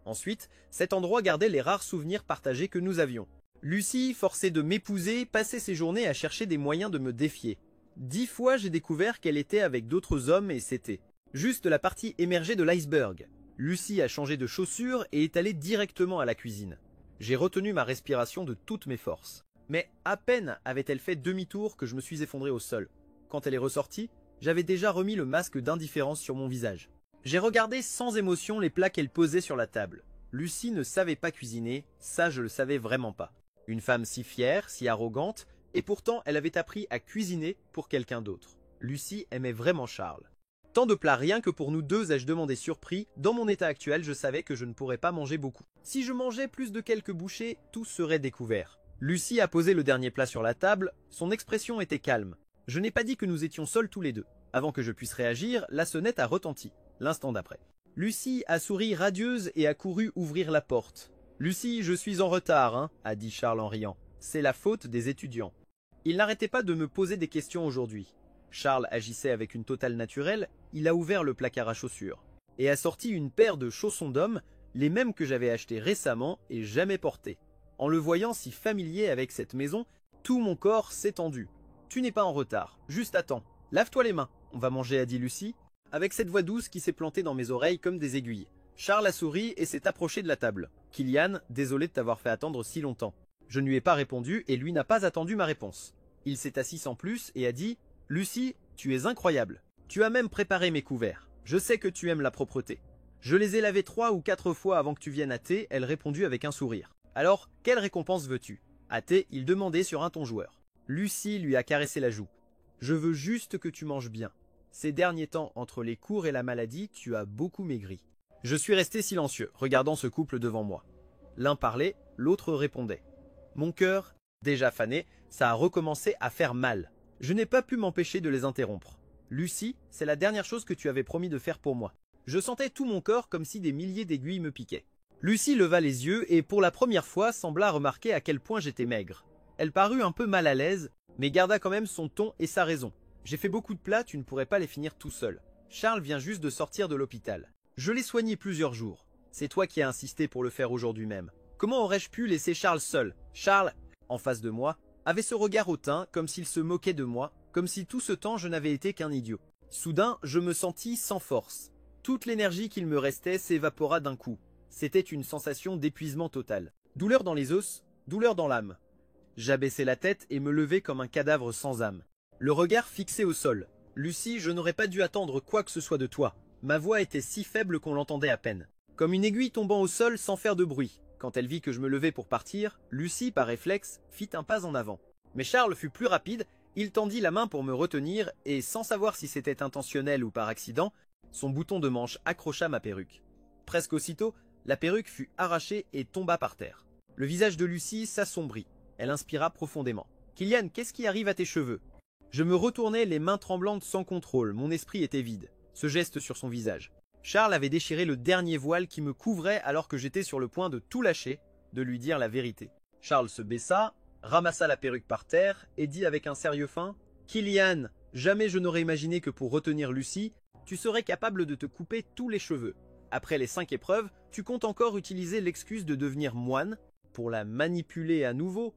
Ensuite, cet endroit gardait les rares souvenirs partagés que nous avions. Lucie, forcée de m'épouser, passait ses journées à chercher des moyens de me défier. 10 fois j'ai découvert qu'elle était avec d'autres hommes et c'était juste la partie émergée de l'iceberg. Lucie a changé de chaussures et est allée directement à la cuisine. J'ai retenu ma respiration de toutes mes forces. Mais à peine avait-elle fait demi-tour que je me suis effondré au sol. Quand elle est ressortie, j'avais déjà remis le masque d'indifférence sur mon visage. J'ai regardé sans émotion les plats qu'elle posait sur la table. Lucie ne savait pas cuisiner, ça je le savais vraiment pas. Une femme si fière, si arrogante, et pourtant elle avait appris à cuisiner pour quelqu'un d'autre. Lucie aimait vraiment Charles. Tant de plats rien que pour nous deux, ai-je demandé surpris. Dans mon état actuel, je savais que je ne pourrais pas manger beaucoup. Si je mangeais plus de quelques bouchées, tout serait découvert. Lucie a posé le dernier plat sur la table, son expression était calme. Je n'ai pas dit que nous étions seuls tous les deux. Avant que je puisse réagir, la sonnette a retenti. L'instant d'après. Lucie a souri radieuse et a couru ouvrir la porte. « Lucie, je suis en retard, hein » a dit Charles en riant. « C'est la faute des étudiants. » Il n'arrêtait pas de me poser des questions aujourd'hui. Charles agissait avec une totale naturelle, il a ouvert le placard à chaussures. et a sorti une paire de chaussons d'homme, les mêmes que j'avais achetés récemment et jamais portés. En le voyant si familier avec cette maison, tout mon corps s'est tendu. « Tu n'es pas en retard, juste attends. Lave-toi les mains, on va manger » a dit Lucie, avec cette voix douce qui s'est plantée dans mes oreilles comme des aiguilles. Charles a souri et s'est approché de la table. « Kylian, désolé de t'avoir fait attendre si longtemps. » Je ne lui ai pas répondu et lui n'a pas attendu ma réponse. Il s'est assis sans plus et a dit « Lucie, tu es incroyable. Tu as même préparé mes couverts. Je sais que tu aimes la propreté. Je les ai lavés 3 ou 4 fois avant que tu viennes à thé. » Elle répondit avec un sourire. « Alors, quelle récompense veux-tu » À thé, il demandait sur un ton joueur. Lucie lui a caressé la joue. « Je veux juste que tu manges bien. Ces derniers temps, entre les cours et la maladie, tu as beaucoup maigri. » Je suis resté silencieux, regardant ce couple devant moi. L'un parlait, l'autre répondait. Mon cœur, déjà fané, ça a recommencé à faire mal. Je n'ai pas pu m'empêcher de les interrompre. « Lucie, c'est la dernière chose que tu avais promis de faire pour moi. » Je sentais tout mon corps comme si des milliers d'aiguilles me piquaient. Lucie leva les yeux et pour la première fois sembla remarquer à quel point j'étais maigre. Elle parut un peu mal à l'aise, mais garda quand même son ton et sa raison. « J'ai fait beaucoup de plats, tu ne pourrais pas les finir tout seul. Charles vient juste de sortir de l'hôpital. Je l'ai soigné plusieurs jours. C'est toi qui as insisté pour le faire aujourd'hui même. Comment aurais-je pu laisser Charles seul ?» Charles, en face de moi, avait ce regard hautain, comme s'il se moquait de moi, comme si tout ce temps je n'avais été qu'un idiot. Soudain, je me sentis sans force. Toute l'énergie qu'il me restait s'évapora d'un coup. C'était une sensation d'épuisement total. Douleur dans les os, douleur dans l'âme. J'abaissai la tête et me levai comme un cadavre sans âme. Le regard fixé au sol. « Lucie, je n'aurais pas dû attendre quoi que ce soit de toi. » Ma voix était si faible qu'on l'entendait à peine. Comme une aiguille tombant au sol sans faire de bruit. Quand elle vit que je me levais pour partir, Lucie, par réflexe, fit un pas en avant. Mais Charles fut plus rapide, il tendit la main pour me retenir et, sans savoir si c'était intentionnel ou par accident, son bouton de manche accrocha ma perruque. Presque aussitôt, la perruque fut arrachée et tomba par terre. Le visage de Lucie s'assombrit. Elle inspira profondément. « Kylian, qu'est-ce qui arrive à tes cheveux ?» Je me retournai les mains tremblantes sans contrôle, mon esprit était vide. Ce geste sur son visage. Charles avait déchiré le dernier voile qui me couvrait alors que j'étais sur le point de tout lâcher, de lui dire la vérité. Charles se baissa, ramassa la perruque par terre et dit avec un sérieux fin « Kylian, jamais je n'aurais imaginé que pour retenir Lucie, tu serais capable de te couper tous les cheveux. Après les 5 épreuves, tu comptes encore utiliser l'excuse de devenir moine pour la manipuler à nouveau. »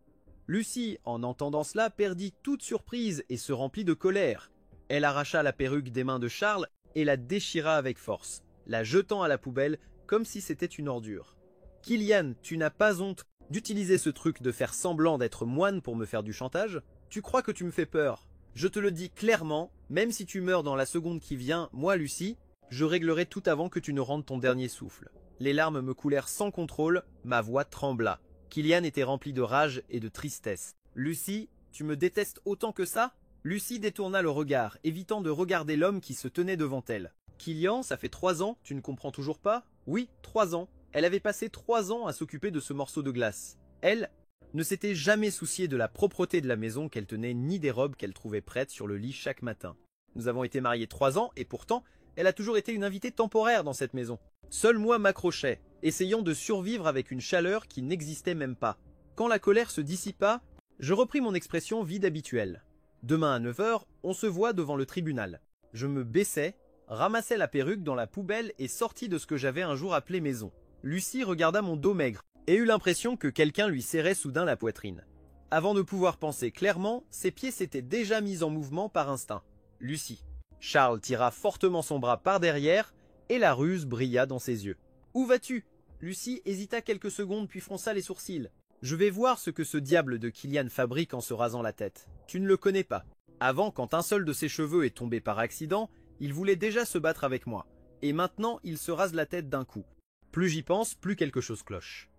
Lucie, en entendant cela, perdit toute surprise et se remplit de colère. Elle arracha la perruque des mains de Charles et la déchira avec force, la jetant à la poubelle comme si c'était une ordure. « Kylian, tu n'as pas honte d'utiliser ce truc de faire semblant d'être moine pour me faire du chantage? Tu crois que tu me fais peur? Je te le dis clairement, même si tu meurs dans la seconde qui vient, moi, Lucie, je réglerai tout avant que tu ne rendes ton dernier souffle. » Les larmes me coulèrent sans contrôle, ma voix trembla. Kylian était rempli de rage et de tristesse. « Lucie, tu me détestes autant que ça ?» Lucie détourna le regard, évitant de regarder l'homme qui se tenait devant elle. « Kylian, ça fait 3 ans, tu ne comprends toujours pas ?»« Oui, 3 ans. Elle avait passé 3 ans à s'occuper de ce morceau de glace. Elle ne s'était jamais souciée de la propreté de la maison qu'elle tenait ni des robes qu'elle trouvait prêtes sur le lit chaque matin. Nous avons été mariés 3 ans et pourtant, elle a toujours été une invitée temporaire dans cette maison. Seul moi m'accrochais, essayant de survivre avec une chaleur qui n'existait même pas. Quand la colère se dissipa, je repris mon expression vide habituelle. Demain à 9 h, on se voit devant le tribunal. Je me baissai, ramassai la perruque dans la poubelle et sortis de ce que j'avais un jour appelé maison. Lucie regarda mon dos maigre et eut l'impression que quelqu'un lui serrait soudain la poitrine. Avant de pouvoir penser clairement, ses pieds s'étaient déjà mis en mouvement par instinct. Lucie. Charles tira fortement son bras par derrière et la ruse brilla dans ses yeux. « Où vas-tu » Lucie hésita quelques secondes puis fronça les sourcils. « Je vais voir ce que ce diable de Kylian fabrique en se rasant la tête. Tu ne le connais pas. Avant, quand un seul de ses cheveux est tombé par accident, il voulait déjà se battre avec moi. Et maintenant, il se rase la tête d'un coup. Plus j'y pense, plus quelque chose cloche. »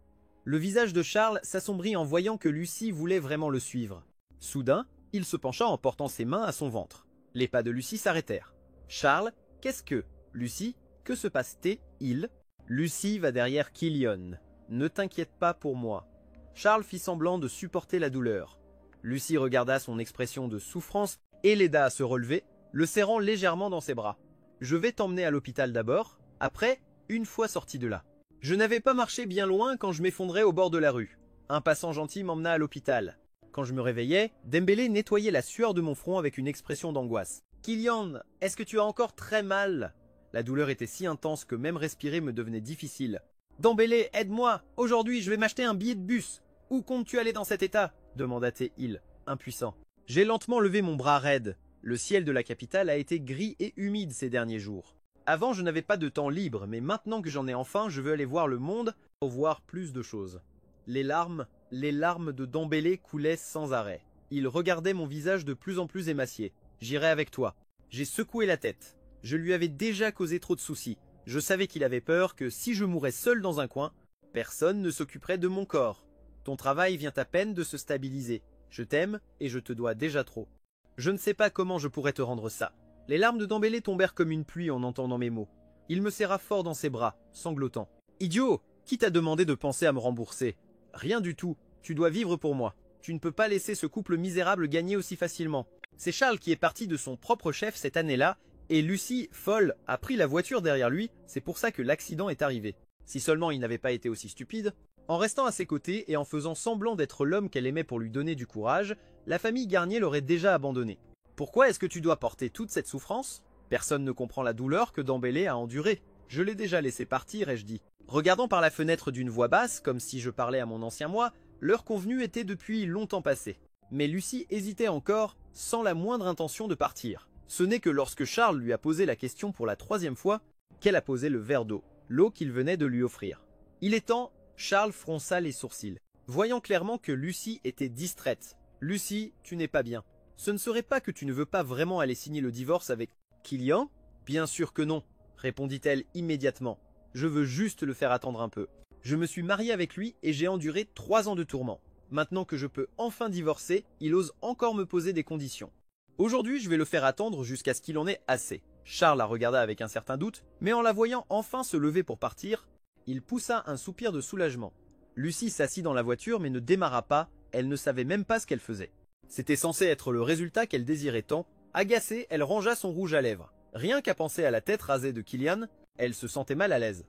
Le visage de Charles s'assombrit en voyant que Lucie voulait vraiment le suivre. Soudain, il se pencha en portant ses mains à son ventre. Les pas de Lucie s'arrêtèrent. « Charles, qu'est-ce que... » « Lucie, que se passe-t-il » ?»« Lucie va derrière Kylian. Ne t'inquiète pas pour moi. » Charles fit semblant de supporter la douleur. Lucie regarda son expression de souffrance et l'aida à se relever, le serrant légèrement dans ses bras. « Je vais t'emmener à l'hôpital d'abord, après, une fois sorti de là. » Je n'avais pas marché bien loin quand je m'effondrais au bord de la rue. Un passant gentil m'emmena à l'hôpital. Quand je me réveillais, Dembélé nettoyait la sueur de mon front avec une expression d'angoisse. « Kylian, est-ce que tu as encore très mal ?» La douleur était si intense que même respirer me devenait difficile. « Dembélé, aide-moi! Aujourd'hui, je vais m'acheter un billet de bus! Où comptes-tu aller dans cet état ?» demanda-t-il, impuissant. J'ai lentement levé mon bras raide. Le ciel de la capitale a été gris et humide ces derniers jours. Avant, je n'avais pas de temps libre, mais maintenant que j'en ai enfin, je veux aller voir le monde pour voir plus de choses. Les larmes de Dembélé coulaient sans arrêt. Il regardait mon visage de plus en plus émacié. « J'irai avec toi. » J'ai secoué la tête. Je lui avais déjà causé trop de soucis. Je savais qu'il avait peur que si je mourais seul dans un coin, personne ne s'occuperait de mon corps. Ton travail vient à peine de se stabiliser. Je t'aime et je te dois déjà trop. Je ne sais pas comment je pourrais te rendre ça. Les larmes de Dembélé tombèrent comme une pluie en entendant mes mots. Il me serra fort dans ses bras, sanglotant. « Idiot! Qui t'a demandé de penser à me rembourser? Rien du tout. Tu dois vivre pour moi. Tu ne peux pas laisser ce couple misérable gagner aussi facilement. C'est Charles qui est parti de son propre chef cette année-là, et Lucie, folle, a pris la voiture derrière lui, c'est pour ça que l'accident est arrivé. Si seulement il n'avait pas été aussi stupide. » En restant à ses côtés et en faisant semblant d'être l'homme qu'elle aimait pour lui donner du courage, la famille Garnier l'aurait déjà abandonné. Pourquoi est-ce que tu dois porter toute cette souffrance? Personne ne comprend la douleur que Dembélé a endurée. Je l'ai déjà laissé partir, ai-je dit. Regardant par la fenêtre d'une voix basse, comme si je parlais à mon ancien moi, l'heure convenue était depuis longtemps passée. Mais Lucie hésitait encore, sans la moindre intention de partir. Ce n'est que lorsque Charles lui a posé la question pour la 3e fois, qu'elle a posé le verre d'eau, l'eau qu'il venait de lui offrir. Il est temps. Charles fronça les sourcils, voyant clairement que Lucie était distraite. « Lucie, tu n'es pas bien. Ce ne serait pas que tu ne veux pas vraiment aller signer le divorce avec Kylian? »« Bien sûr que non, répondit-elle immédiatement. Je veux juste le faire attendre un peu. Je me suis mariée avec lui et j'ai enduré 3 ans de tourments. Maintenant que je peux enfin divorcer, il ose encore me poser des conditions. Aujourd'hui, je vais le faire attendre jusqu'à ce qu'il en ait assez. » Charles la regarda avec un certain doute, mais en la voyant enfin se lever pour partir, il poussa un soupir de soulagement. Lucie s'assit dans la voiture mais ne démarra pas, elle ne savait même pas ce qu'elle faisait. C'était censé être le résultat qu'elle désirait tant. Agacée, elle rangea son rouge à lèvres. Rien qu'à penser à la tête rasée de Kylian, elle se sentait mal à l'aise.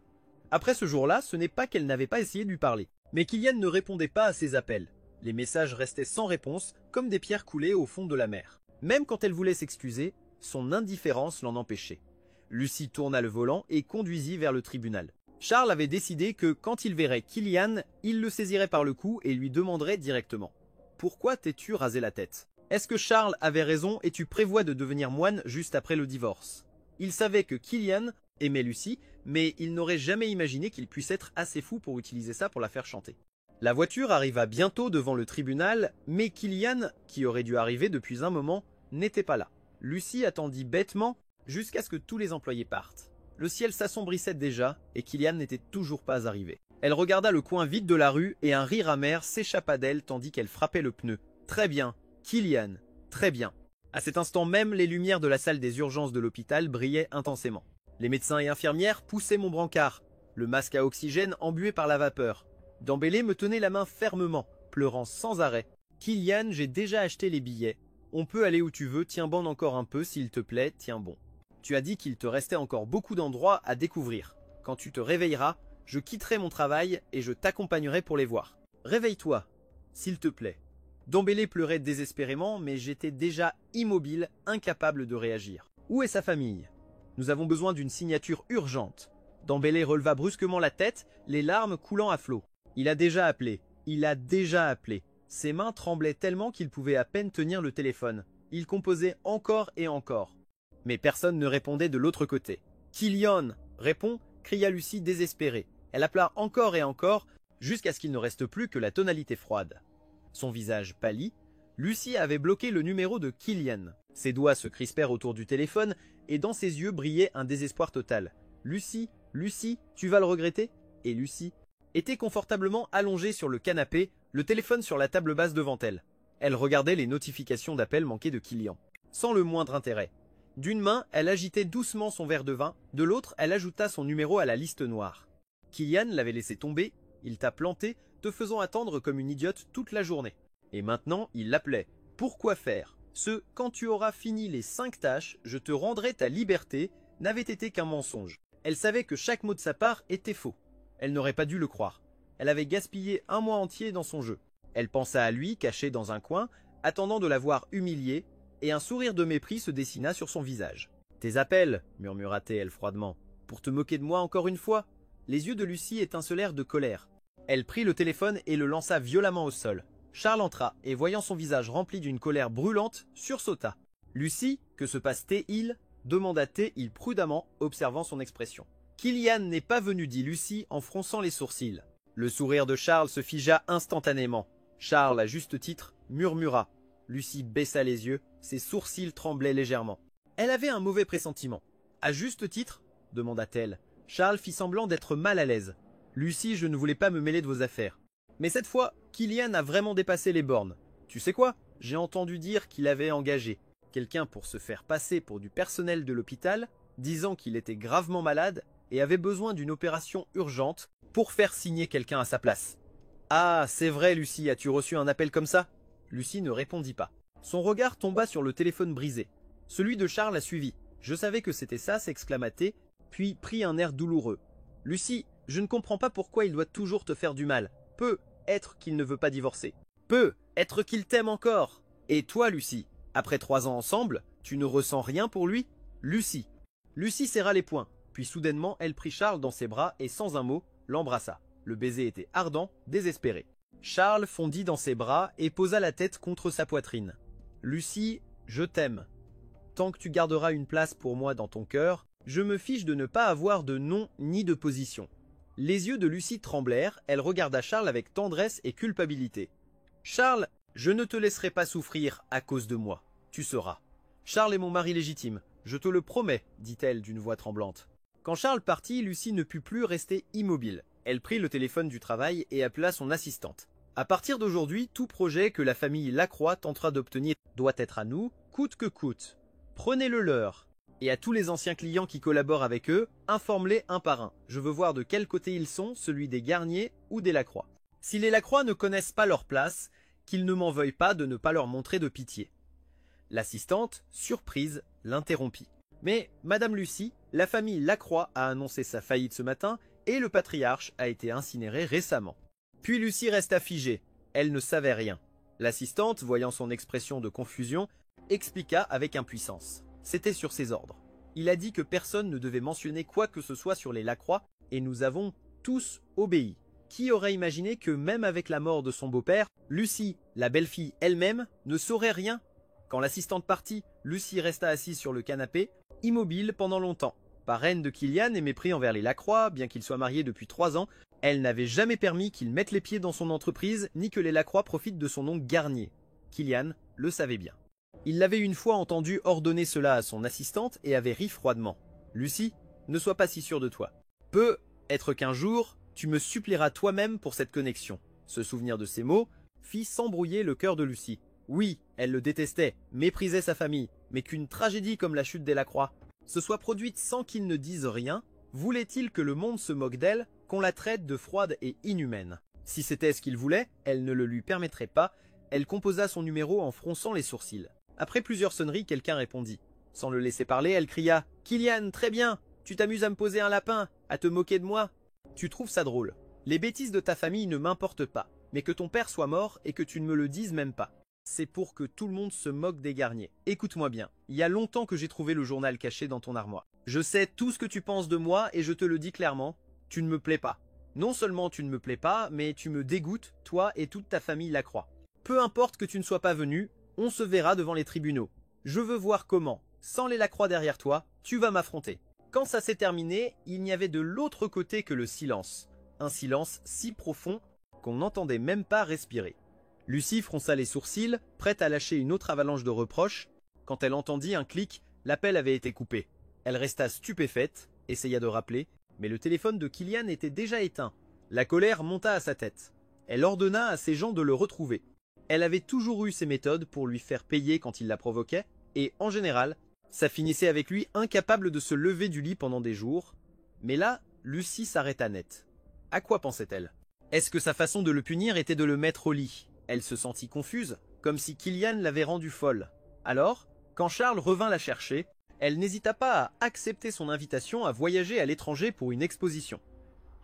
Après ce jour-là, ce n'est pas qu'elle n'avait pas essayé de lui parler. Mais Kylian ne répondait pas à ses appels. Les messages restaient sans réponse, comme des pierres coulées au fond de la mer. Même quand elle voulait s'excuser, son indifférence l'en empêchait. Lucie tourna le volant et conduisit vers le tribunal. Charles avait décidé que quand il verrait Kylian, il le saisirait par le cou et lui demanderait directement « Pourquoi t'es-tu rasé la tête ?» Est-ce que Charles avait raison et tu prévois de devenir moine juste après le divorce? Il savait que Kylian aimait Lucie, mais il n'aurait jamais imaginé qu'il puisse être assez fou pour utiliser ça pour la faire chanter. La voiture arriva bientôt devant le tribunal, mais Kylian, qui aurait dû arriver depuis un moment, n'était pas là. Lucie attendit bêtement jusqu'à ce que tous les employés partent. Le ciel s'assombrissait déjà et Kylian n'était toujours pas arrivé. Elle regarda le coin vide de la rue et un rire amer s'échappa d'elle tandis qu'elle frappait le pneu. Très bien, Kylian, très bien. À cet instant même, les lumières de la salle des urgences de l'hôpital brillaient intensément. Les médecins et infirmières poussaient mon brancard, le masque à oxygène embué par la vapeur. Dembélé me tenait la main fermement, pleurant sans arrêt. « Kylian, j'ai déjà acheté les billets. On peut aller où tu veux, tiens bon encore un peu s'il te plaît, tiens bon. Tu as dit qu'il te restait encore beaucoup d'endroits à découvrir. Quand tu te réveilleras, je quitterai mon travail et je t'accompagnerai pour les voir. Réveille-toi, s'il te plaît. » Dembélé pleurait désespérément, mais j'étais déjà immobile, incapable de réagir. Où est sa famille? Nous avons besoin d'une signature urgente. Dembélé releva brusquement la tête, les larmes coulant à flots. Il a déjà appelé. Il a déjà appelé. Ses mains tremblaient tellement qu'il pouvait à peine tenir le téléphone. Il composait encore et encore. Mais personne ne répondait de l'autre côté. « Kylian, réponds !» cria Lucie désespérée. Elle appela encore et encore, jusqu'à ce qu'il ne reste plus que la tonalité froide. Son visage pâlit. Lucie avait bloqué le numéro de Kylian. Ses doigts se crispèrent autour du téléphone, et dans ses yeux brillait un désespoir total. « Lucie, Lucie, tu vas le regretter ?» Et Lucie était confortablement allongée sur le canapé, le téléphone sur la table basse devant elle. Elle regardait les notifications d'appels manqués de Kylian, sans le moindre intérêt. D'une main, elle agitait doucement son verre de vin, de l'autre, elle ajouta son numéro à la liste noire. Kylian l'avait laissé tomber, il t'a planté, te faisant attendre comme une idiote toute la journée. Et maintenant, il l'appelait. Pourquoi faire? Ce « quand tu auras fini les 5 tâches, je te rendrai ta liberté » n'avait été qu'un mensonge. Elle savait que chaque mot de sa part était faux. Elle n'aurait pas dû le croire. Elle avait gaspillé un mois entier dans son jeu. Elle pensa à lui, caché dans un coin, attendant de la voir humiliée, et un sourire de mépris se dessina sur son visage. Tes appels, murmura-t-elle froidement, pour te moquer de moi encore une fois. Les yeux de Lucie étincelèrent de colère. Elle prit le téléphone et le lança violemment au sol. Charles entra et voyant son visage rempli d'une colère brûlante, sursauta. Lucie, que se passe-t-il demanda-t-il prudemment, observant son expression. Kylian n'est pas venu, dit Lucie en fronçant les sourcils. Le sourire de Charles se figea instantanément. Charles, à juste titre, murmura. Lucie baissa les yeux, ses sourcils tremblaient légèrement. Elle avait un mauvais pressentiment. À juste titre demanda-t-elle. Charles fit semblant d'être mal à l'aise. Lucie, je ne voulais pas me mêler de vos affaires. Mais cette fois, Kylian a vraiment dépassé les bornes. Tu sais quoi? J'ai entendu dire qu'il avait engagé quelqu'un pour se faire passer pour du personnel de l'hôpital, disant qu'il était gravement malade et avait besoin d'une opération urgente pour faire signer quelqu'un à sa place. Ah, c'est vrai, Lucie, as-tu reçu un appel comme ça? Lucie ne répondit pas. Son regard tomba sur le téléphone brisé. Celui de Charles a suivi. Je savais que c'était ça, s'exclama-t-il, puis prit un air douloureux. Lucie, je ne comprends pas pourquoi il doit toujours te faire du mal. Peut être qu'il ne veut pas divorcer. Peut être qu'il t'aime encore. Et toi, Lucie, après 3 ans ensemble, tu ne ressens rien pour lui? Lucie. Lucie serra les poings, puis soudainement elle prit Charles dans ses bras et sans un mot, l'embrassa. Le baiser était ardent, désespéré. Charles fondit dans ses bras et posa la tête contre sa poitrine. Lucie, je t'aime. Tant que tu garderas une place pour moi dans ton cœur, je me fiche de ne pas avoir de nom ni de position. Les yeux de Lucie tremblèrent, elle regarda Charles avec tendresse et culpabilité. Charles, je ne te laisserai pas souffrir à cause de moi. Tu sauras. Charles est mon mari légitime, je te le promets, dit-elle d'une voix tremblante. Quand Charles partit, Lucie ne put plus rester immobile. Elle prit le téléphone du travail et appela son assistante. À partir d'aujourd'hui, tout projet que la famille Lacroix tentera d'obtenir doit être à nous, coûte que coûte. Prenez-le leur. Et à tous les anciens clients qui collaborent avec eux, informe-les un par un. Je veux voir de quel côté ils sont, celui des Garnier ou des Lacroix. Si les Lacroix ne connaissent pas leur place, qu'ils ne m'en veuillent pas de ne pas leur montrer de pitié. L'assistante, surprise, l'interrompit. Mais, Madame Lucie, la famille Lacroix a annoncé sa faillite ce matin et le patriarche a été incinéré récemment. Puis Lucie resta figée. Elle ne savait rien. L'assistante, voyant son expression de confusion, expliqua avec impuissance. C'était sur ses ordres. Il a dit que personne ne devait mentionner quoi que ce soit sur les Lacroix et nous avons tous obéi. Qui aurait imaginé que même avec la mort de son beau-père, Lucie, la belle-fille elle-même, ne saurait rien? Quand l'assistante partit, Lucie resta assise sur le canapé, immobile pendant longtemps. Parraine de Kylian et mépris envers les Lacroix, bien qu'il soit marié depuis 3 ans, elle n'avait jamais permis qu'il mette les pieds dans son entreprise, ni que les Lacroix profitent de son nom Garnier. Kylian le savait bien. Il l'avait une fois entendu ordonner cela à son assistante et avait ri froidement. Lucie, ne sois pas si sûre de toi. Peut être qu'un jour, tu me supplieras toi-même pour cette connexion. Ce souvenir de ces mots fit s'embrouiller le cœur de Lucie. Oui, elle le détestait, méprisait sa famille, mais qu'une tragédie comme la chute des Lacroix se soit produite sans qu'ils ne disent rien, voulait-il que le monde se moque d'elle, qu'on la traite de froide et inhumaine? Si c'était ce qu'il voulait, elle ne le lui permettrait pas, elle composa son numéro en fronçant les sourcils. Après plusieurs sonneries, quelqu'un répondit. Sans le laisser parler, elle cria « Kylian, très bien, tu t'amuses à me poser un lapin, à te moquer de moi. Tu trouves ça drôle. Les bêtises de ta famille ne m'importent pas, mais que ton père soit mort et que tu ne me le dises même pas. C'est pour que tout le monde se moque des Garnier. Écoute-moi bien, il y a longtemps que j'ai trouvé le journal caché dans ton armoire. Je sais tout ce que tu penses de moi et je te le dis clairement, tu ne me plais pas. Non seulement tu ne me plais pas, mais tu me dégoûtes, toi et toute ta famille Lacroix. Peu importe que tu ne sois pas venu, on se verra devant les tribunaux. Je veux voir comment, sans les Lacroix derrière toi, tu vas m'affronter. Quand ça s'est terminé, il n'y avait de l'autre côté que le silence. Un silence si profond qu'on n'entendait même pas respirer. Lucie fronça les sourcils, prête à lâcher une autre avalanche de reproches. Quand elle entendit un clic, l'appel avait été coupé. Elle resta stupéfaite, essaya de rappeler, mais le téléphone de Kylian était déjà éteint. La colère monta à sa tête. Elle ordonna à ses gens de le retrouver. Elle avait toujours eu ses méthodes pour lui faire payer quand il la provoquait, et en général, ça finissait avec lui incapable de se lever du lit pendant des jours. Mais là, Lucie s'arrêta net. À quoi pensait-elle? Est-ce que sa façon de le punir était de le mettre au lit? Elle se sentit confuse, comme si Kylian l'avait rendue folle. Alors, quand Charles revint la chercher, elle n'hésita pas à accepter son invitation à voyager à l'étranger pour une exposition.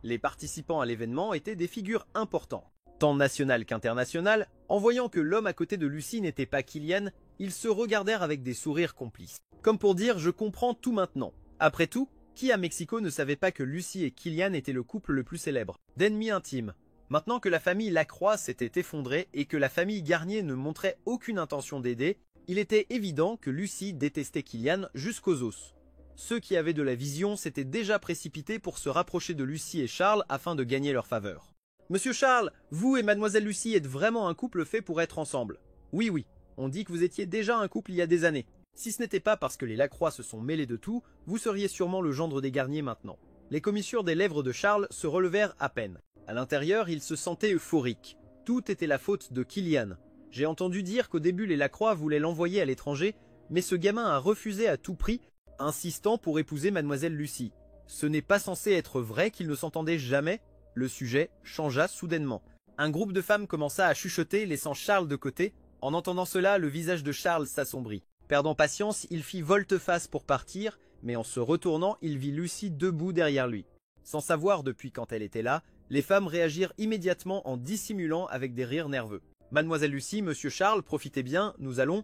Les participants à l'événement étaient des figures importantes, tant nationales qu'internationales. En voyant que l'homme à côté de Lucie n'était pas Kylian, ils se regardèrent avec des sourires complices. Comme pour dire, je comprends tout maintenant. Après tout, qui à Mexico ne savait pas que Lucy et Killian étaient le couple le plus célèbre, d'ennemis intimes. Maintenant que la famille Lacroix s'était effondrée et que la famille Garnier ne montrait aucune intention d'aider, il était évident que Lucy détestait Killian jusqu'aux os. Ceux qui avaient de la vision s'étaient déjà précipités pour se rapprocher de Lucy et Charles afin de gagner leur faveur. « Monsieur Charles, vous et mademoiselle Lucy êtes vraiment un couple fait pour être ensemble. Oui, oui, on dit que vous étiez déjà un couple il y a des années. Si ce n'était pas parce que les Lacroix se sont mêlés de tout, vous seriez sûrement le gendre des Garnier maintenant. » Les commissures des lèvres de Charles se relevèrent à peine. À l'intérieur, il se sentait euphorique. Tout était la faute de Killian. J'ai entendu dire qu'au début les Lacroix voulaient l'envoyer à l'étranger, mais ce gamin a refusé à tout prix, insistant pour épouser mademoiselle Lucy. Ce n'est pas censé être vrai qu'ils ne s'entendaient jamais. Le sujet changea soudainement. Un groupe de femmes commença à chuchoter, laissant Charles de côté. En entendant cela, le visage de Charles s'assombrit. Perdant patience, il fit volte-face pour partir, mais en se retournant, il vit Lucy debout derrière lui. Sans savoir depuis quand elle était là, les femmes réagirent immédiatement en dissimulant avec des rires nerveux. « Mademoiselle Lucy, monsieur Charles, profitez bien, nous allons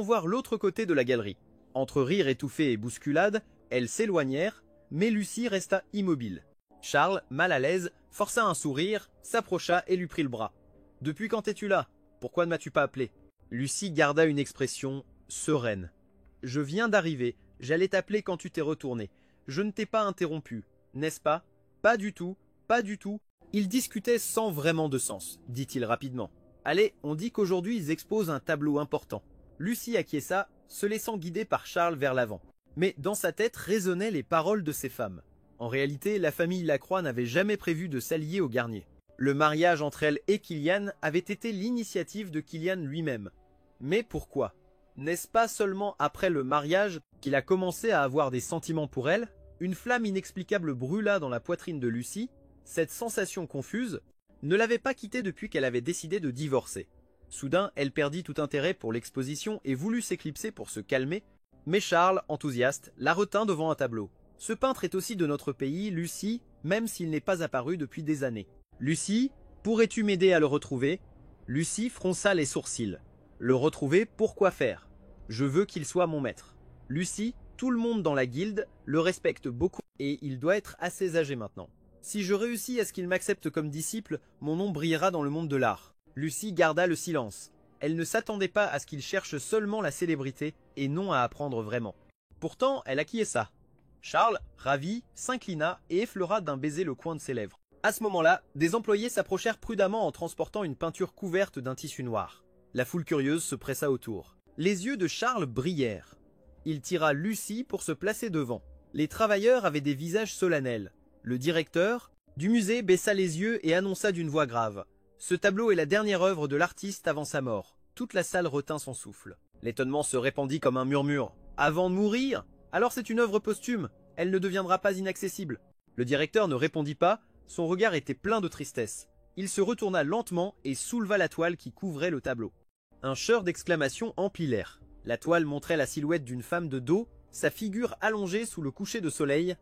voir l'autre côté de la galerie. » Entre rires étouffés et bousculades, elles s'éloignèrent, mais Lucy resta immobile. Charles, mal à l'aise, força un sourire, s'approcha et lui prit le bras. « Depuis quand es-tu là? Pourquoi ne m'as-tu pas appelé ?» Lucy garda une expression sereine. « Je viens d'arriver, j'allais t'appeler quand tu t'es retourné. Je ne t'ai pas interrompu, n'est-ce pas? »« Pas du tout, pas du tout. » Ils discutaient sans vraiment de sens, dit-il rapidement. « Allez, on dit qu'aujourd'hui ils exposent un tableau important. » Lucy acquiesça, se laissant guider par Charles vers l'avant. Mais dans sa tête résonnaient les paroles de ces femmes. En réalité, la famille Lacroix n'avait jamais prévu de s'allier aux Garnier. Le mariage entre elle et Killian avait été l'initiative de Killian lui-même. Mais pourquoi? N'est-ce pas seulement après le mariage qu'il a commencé à avoir des sentiments pour elle? Une flamme inexplicable brûla dans la poitrine de Lucy. Cette sensation confuse ne l'avait pas quittée depuis qu'elle avait décidé de divorcer. Soudain, elle perdit tout intérêt pour l'exposition et voulut s'éclipser pour se calmer, mais Charles, enthousiaste, la retint devant un tableau. « Ce peintre est aussi de notre pays, Lucy, même s'il n'est pas apparu depuis des années. Lucy, pourrais-tu m'aider à le retrouver ?» Lucy fronça les sourcils. « Le retrouver, pourquoi faire? Je veux qu'il soit mon maître. Lucy, tout le monde dans la guilde le respecte beaucoup et il doit être assez âgé maintenant. Si je réussis à ce qu'il m'accepte comme disciple, mon nom brillera dans le monde de l'art. » Lucy garda le silence. Elle ne s'attendait pas à ce qu'il cherche seulement la célébrité et non à apprendre vraiment. Pourtant, elle acquiesça. Charles, ravi, s'inclina et effleura d'un baiser le coin de ses lèvres. À ce moment-là, des employés s'approchèrent prudemment en transportant une peinture couverte d'un tissu noir. La foule curieuse se pressa autour. Les yeux de Charles brillèrent. Il tira Lucy pour se placer devant. Les travailleurs avaient des visages solennels. Le directeur du musée baissa les yeux et annonça d'une voix grave. « Ce tableau est la dernière œuvre de l'artiste avant sa mort. » Toute la salle retint son souffle. L'étonnement se répandit comme un murmure. « Avant de mourir? Alors c'est une œuvre posthume. Elle ne deviendra pas inaccessible. » Le directeur ne répondit pas. Son regard était plein de tristesse. Il se retourna lentement et souleva la toile qui couvrait le tableau. Un chœur d'exclamations emplit l'air. La toile montrait la silhouette d'une femme de dos, sa figure allongée sous le coucher de soleil,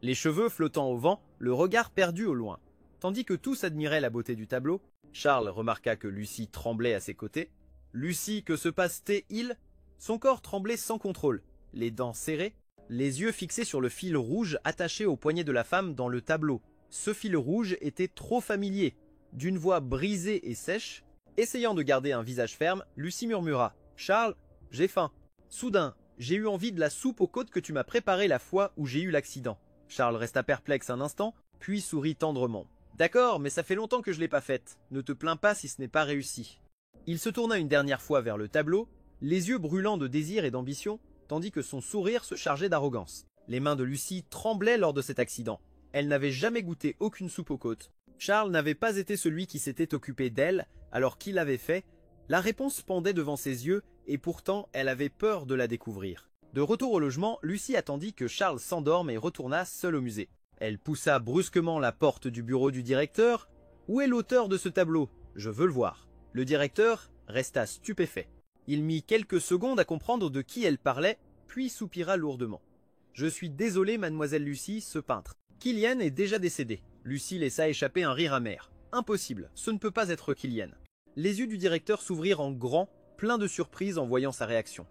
Les cheveux flottant au vent, le regard perdu au loin. Tandis que tous admiraient la beauté du tableau, Charles remarqua que Lucy tremblait à ses côtés. « Lucy, que se passe-t-il » Son corps tremblait sans contrôle, les dents serrées, les yeux fixés sur le fil rouge attaché au poignet de la femme dans le tableau. Ce fil rouge était trop familier. D'une voix brisée et sèche, essayant de garder un visage ferme, Lucy murmura « Charles, j'ai faim. Soudain, j'ai eu envie de la soupe aux côtes que tu m'as préparée la fois où j'ai eu l'accident. » Charles resta perplexe un instant, puis sourit tendrement. « D'accord, mais ça fait longtemps que je l'ai pas faite. Ne te plains pas si ce n'est pas réussi. » Il se tourna une dernière fois vers le tableau, les yeux brûlants de désir et d'ambition, tandis que son sourire se chargeait d'arrogance. Les mains de Lucy tremblaient lors de cet accident. Elle n'avait jamais goûté aucune soupe aux côtes. Charles n'avait pas été celui qui s'était occupé d'elle, alors qu'il l'avait fait. La réponse pendait devant ses yeux, et pourtant elle avait peur de la découvrir. De retour au logement, Lucy attendit que Charles s'endorme et retourna seule au musée. Elle poussa brusquement la porte du bureau du directeur. « Où est l'auteur de ce tableau? Je veux le voir. » Le directeur resta stupéfait. Il mit quelques secondes à comprendre de qui elle parlait, puis soupira lourdement. « Je suis désolé, mademoiselle Lucy, ce peintre. Killian est déjà décédé. » Lucy laissa échapper un rire amer. « Impossible, ce ne peut pas être Killian. » Les yeux du directeur s'ouvrirent en grand, plein de surprise en voyant sa réaction.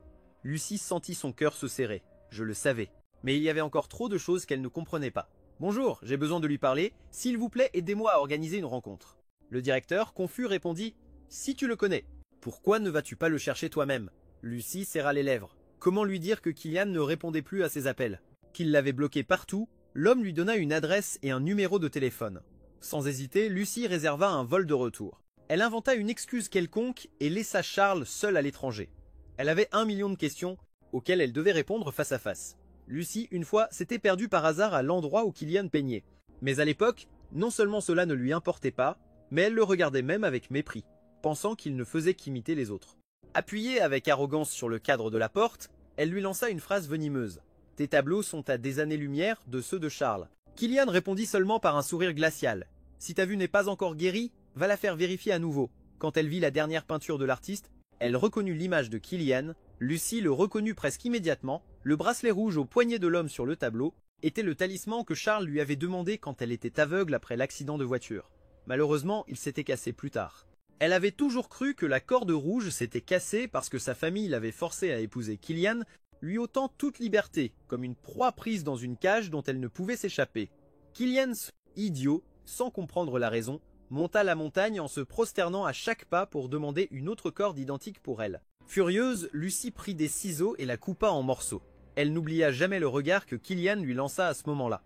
Lucie sentit son cœur se serrer. Je le savais. Mais il y avait encore trop de choses qu'elle ne comprenait pas. Bonjour, j'ai besoin de lui parler. S'il vous plaît, aidez-moi à organiser une rencontre. Le directeur, confus, répondit « Si tu le connais, pourquoi ne vas-tu pas le chercher toi-même » Lucie serra les lèvres. Comment lui dire que Kylian ne répondait plus à ses appels? Qu'il l'avait bloqué partout? L'homme lui donna une adresse et un numéro de téléphone. Sans hésiter, Lucie réserva un vol de retour. Elle inventa une excuse quelconque et laissa Charles seul à l'étranger. Elle avait 1 million de questions auxquelles elle devait répondre face à face. Lucie, une fois, s'était perdue par hasard à l'endroit où Kylian peignait. Mais à l'époque, non seulement cela ne lui importait pas, mais elle le regardait même avec mépris, pensant qu'il ne faisait qu'imiter les autres. Appuyée avec arrogance sur le cadre de la porte, elle lui lança une phrase venimeuse. « Tes tableaux sont à des années-lumière de ceux de Charles. » Kylian répondit seulement par un sourire glacial. « Si ta vue n'est pas encore guérie, va la faire vérifier à nouveau. » Quand elle vit la dernière peinture de l'artiste, elle reconnut l'image de Kylian. Lucie le reconnut presque immédiatement. Le bracelet rouge au poignet de l'homme sur le tableau était le talisman que Charles lui avait demandé quand elle était aveugle après l'accident de voiture. Malheureusement, il s'était cassé plus tard. Elle avait toujours cru que la corde rouge s'était cassée parce que sa famille l'avait forcée à épouser Kylian, lui ôtant toute liberté, comme une proie prise dans une cage dont elle ne pouvait s'échapper. Kylian, idiot, sans comprendre la raison, monta la montagne en se prosternant à chaque pas pour demander une autre corde identique pour elle. Furieuse, Lucie prit des ciseaux et la coupa en morceaux. Elle n'oublia jamais le regard que Kylian lui lança à ce moment-là.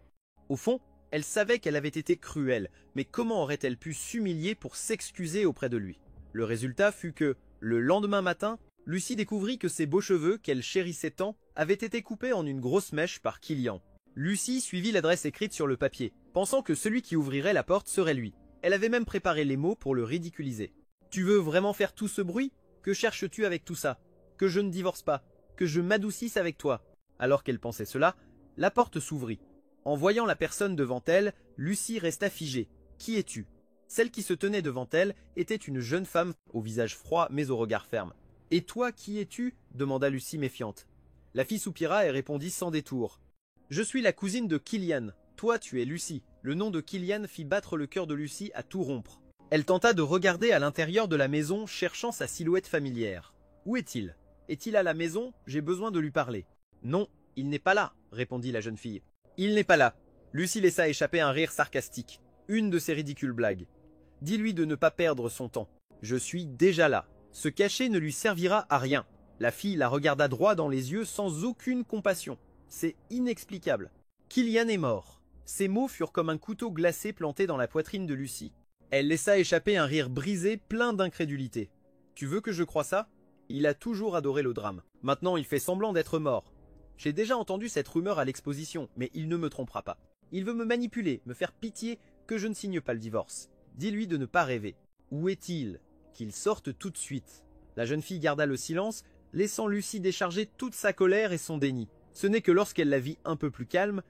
Au fond, elle savait qu'elle avait été cruelle, mais comment aurait-elle pu s'humilier pour s'excuser auprès de lui? Le résultat fut que, le lendemain matin, Lucie découvrit que ses beaux cheveux, qu'elle chérissait tant, avaient été coupés en une grosse mèche par Kylian. Lucie suivit l'adresse écrite sur le papier, pensant que celui qui ouvrirait la porte serait lui. Elle avait même préparé les mots pour le ridiculiser. « Tu veux vraiment faire tout ce bruit? Que cherches-tu avec tout ça? Que je ne divorce pas? Que je m'adoucisse avec toi ?» Alors qu'elle pensait cela, la porte s'ouvrit. En voyant la personne devant elle, Lucie resta figée. « Qui es-tu » Celle qui se tenait devant elle était une jeune femme au visage froid mais au regard ferme. « Et toi, qui es-tu » demanda Lucie méfiante. La fille soupira et répondit sans détour. « Je suis la cousine de Kylian. Toi, tu es Lucie. » Le nom de Kylian fit battre le cœur de Lucie à tout rompre. Elle tenta de regarder à l'intérieur de la maison, cherchant sa silhouette familière. « Où est-il? Est-il à la maison? J'ai besoin de lui parler. »« Non, il n'est pas là, » répondit la jeune fille. « Il n'est pas là. » Lucie laissa échapper un rire sarcastique, une de ses ridicules blagues. « Dis-lui de ne pas perdre son temps. Je suis déjà là. Se cacher ne lui servira à rien. » La fille la regarda droit dans les yeux sans aucune compassion. C'est inexplicable. Kylian est mort. Ces mots furent comme un couteau glacé planté dans la poitrine de Lucie. Elle laissa échapper un rire brisé plein d'incrédulité. « Tu veux que je croie ça? Il a toujours adoré le drame. Maintenant il fait semblant d'être mort. J'ai déjà entendu cette rumeur à l'exposition, mais il ne me trompera pas. Il veut me manipuler, me faire pitié que je ne signe pas le divorce. Dis-lui de ne pas rêver. Où est-il? Qu'il sorte tout de suite. » La jeune fille garda le silence, laissant Lucie décharger toute sa colère et son déni. Ce n'est que lorsqu'elle la vit un peu plus calme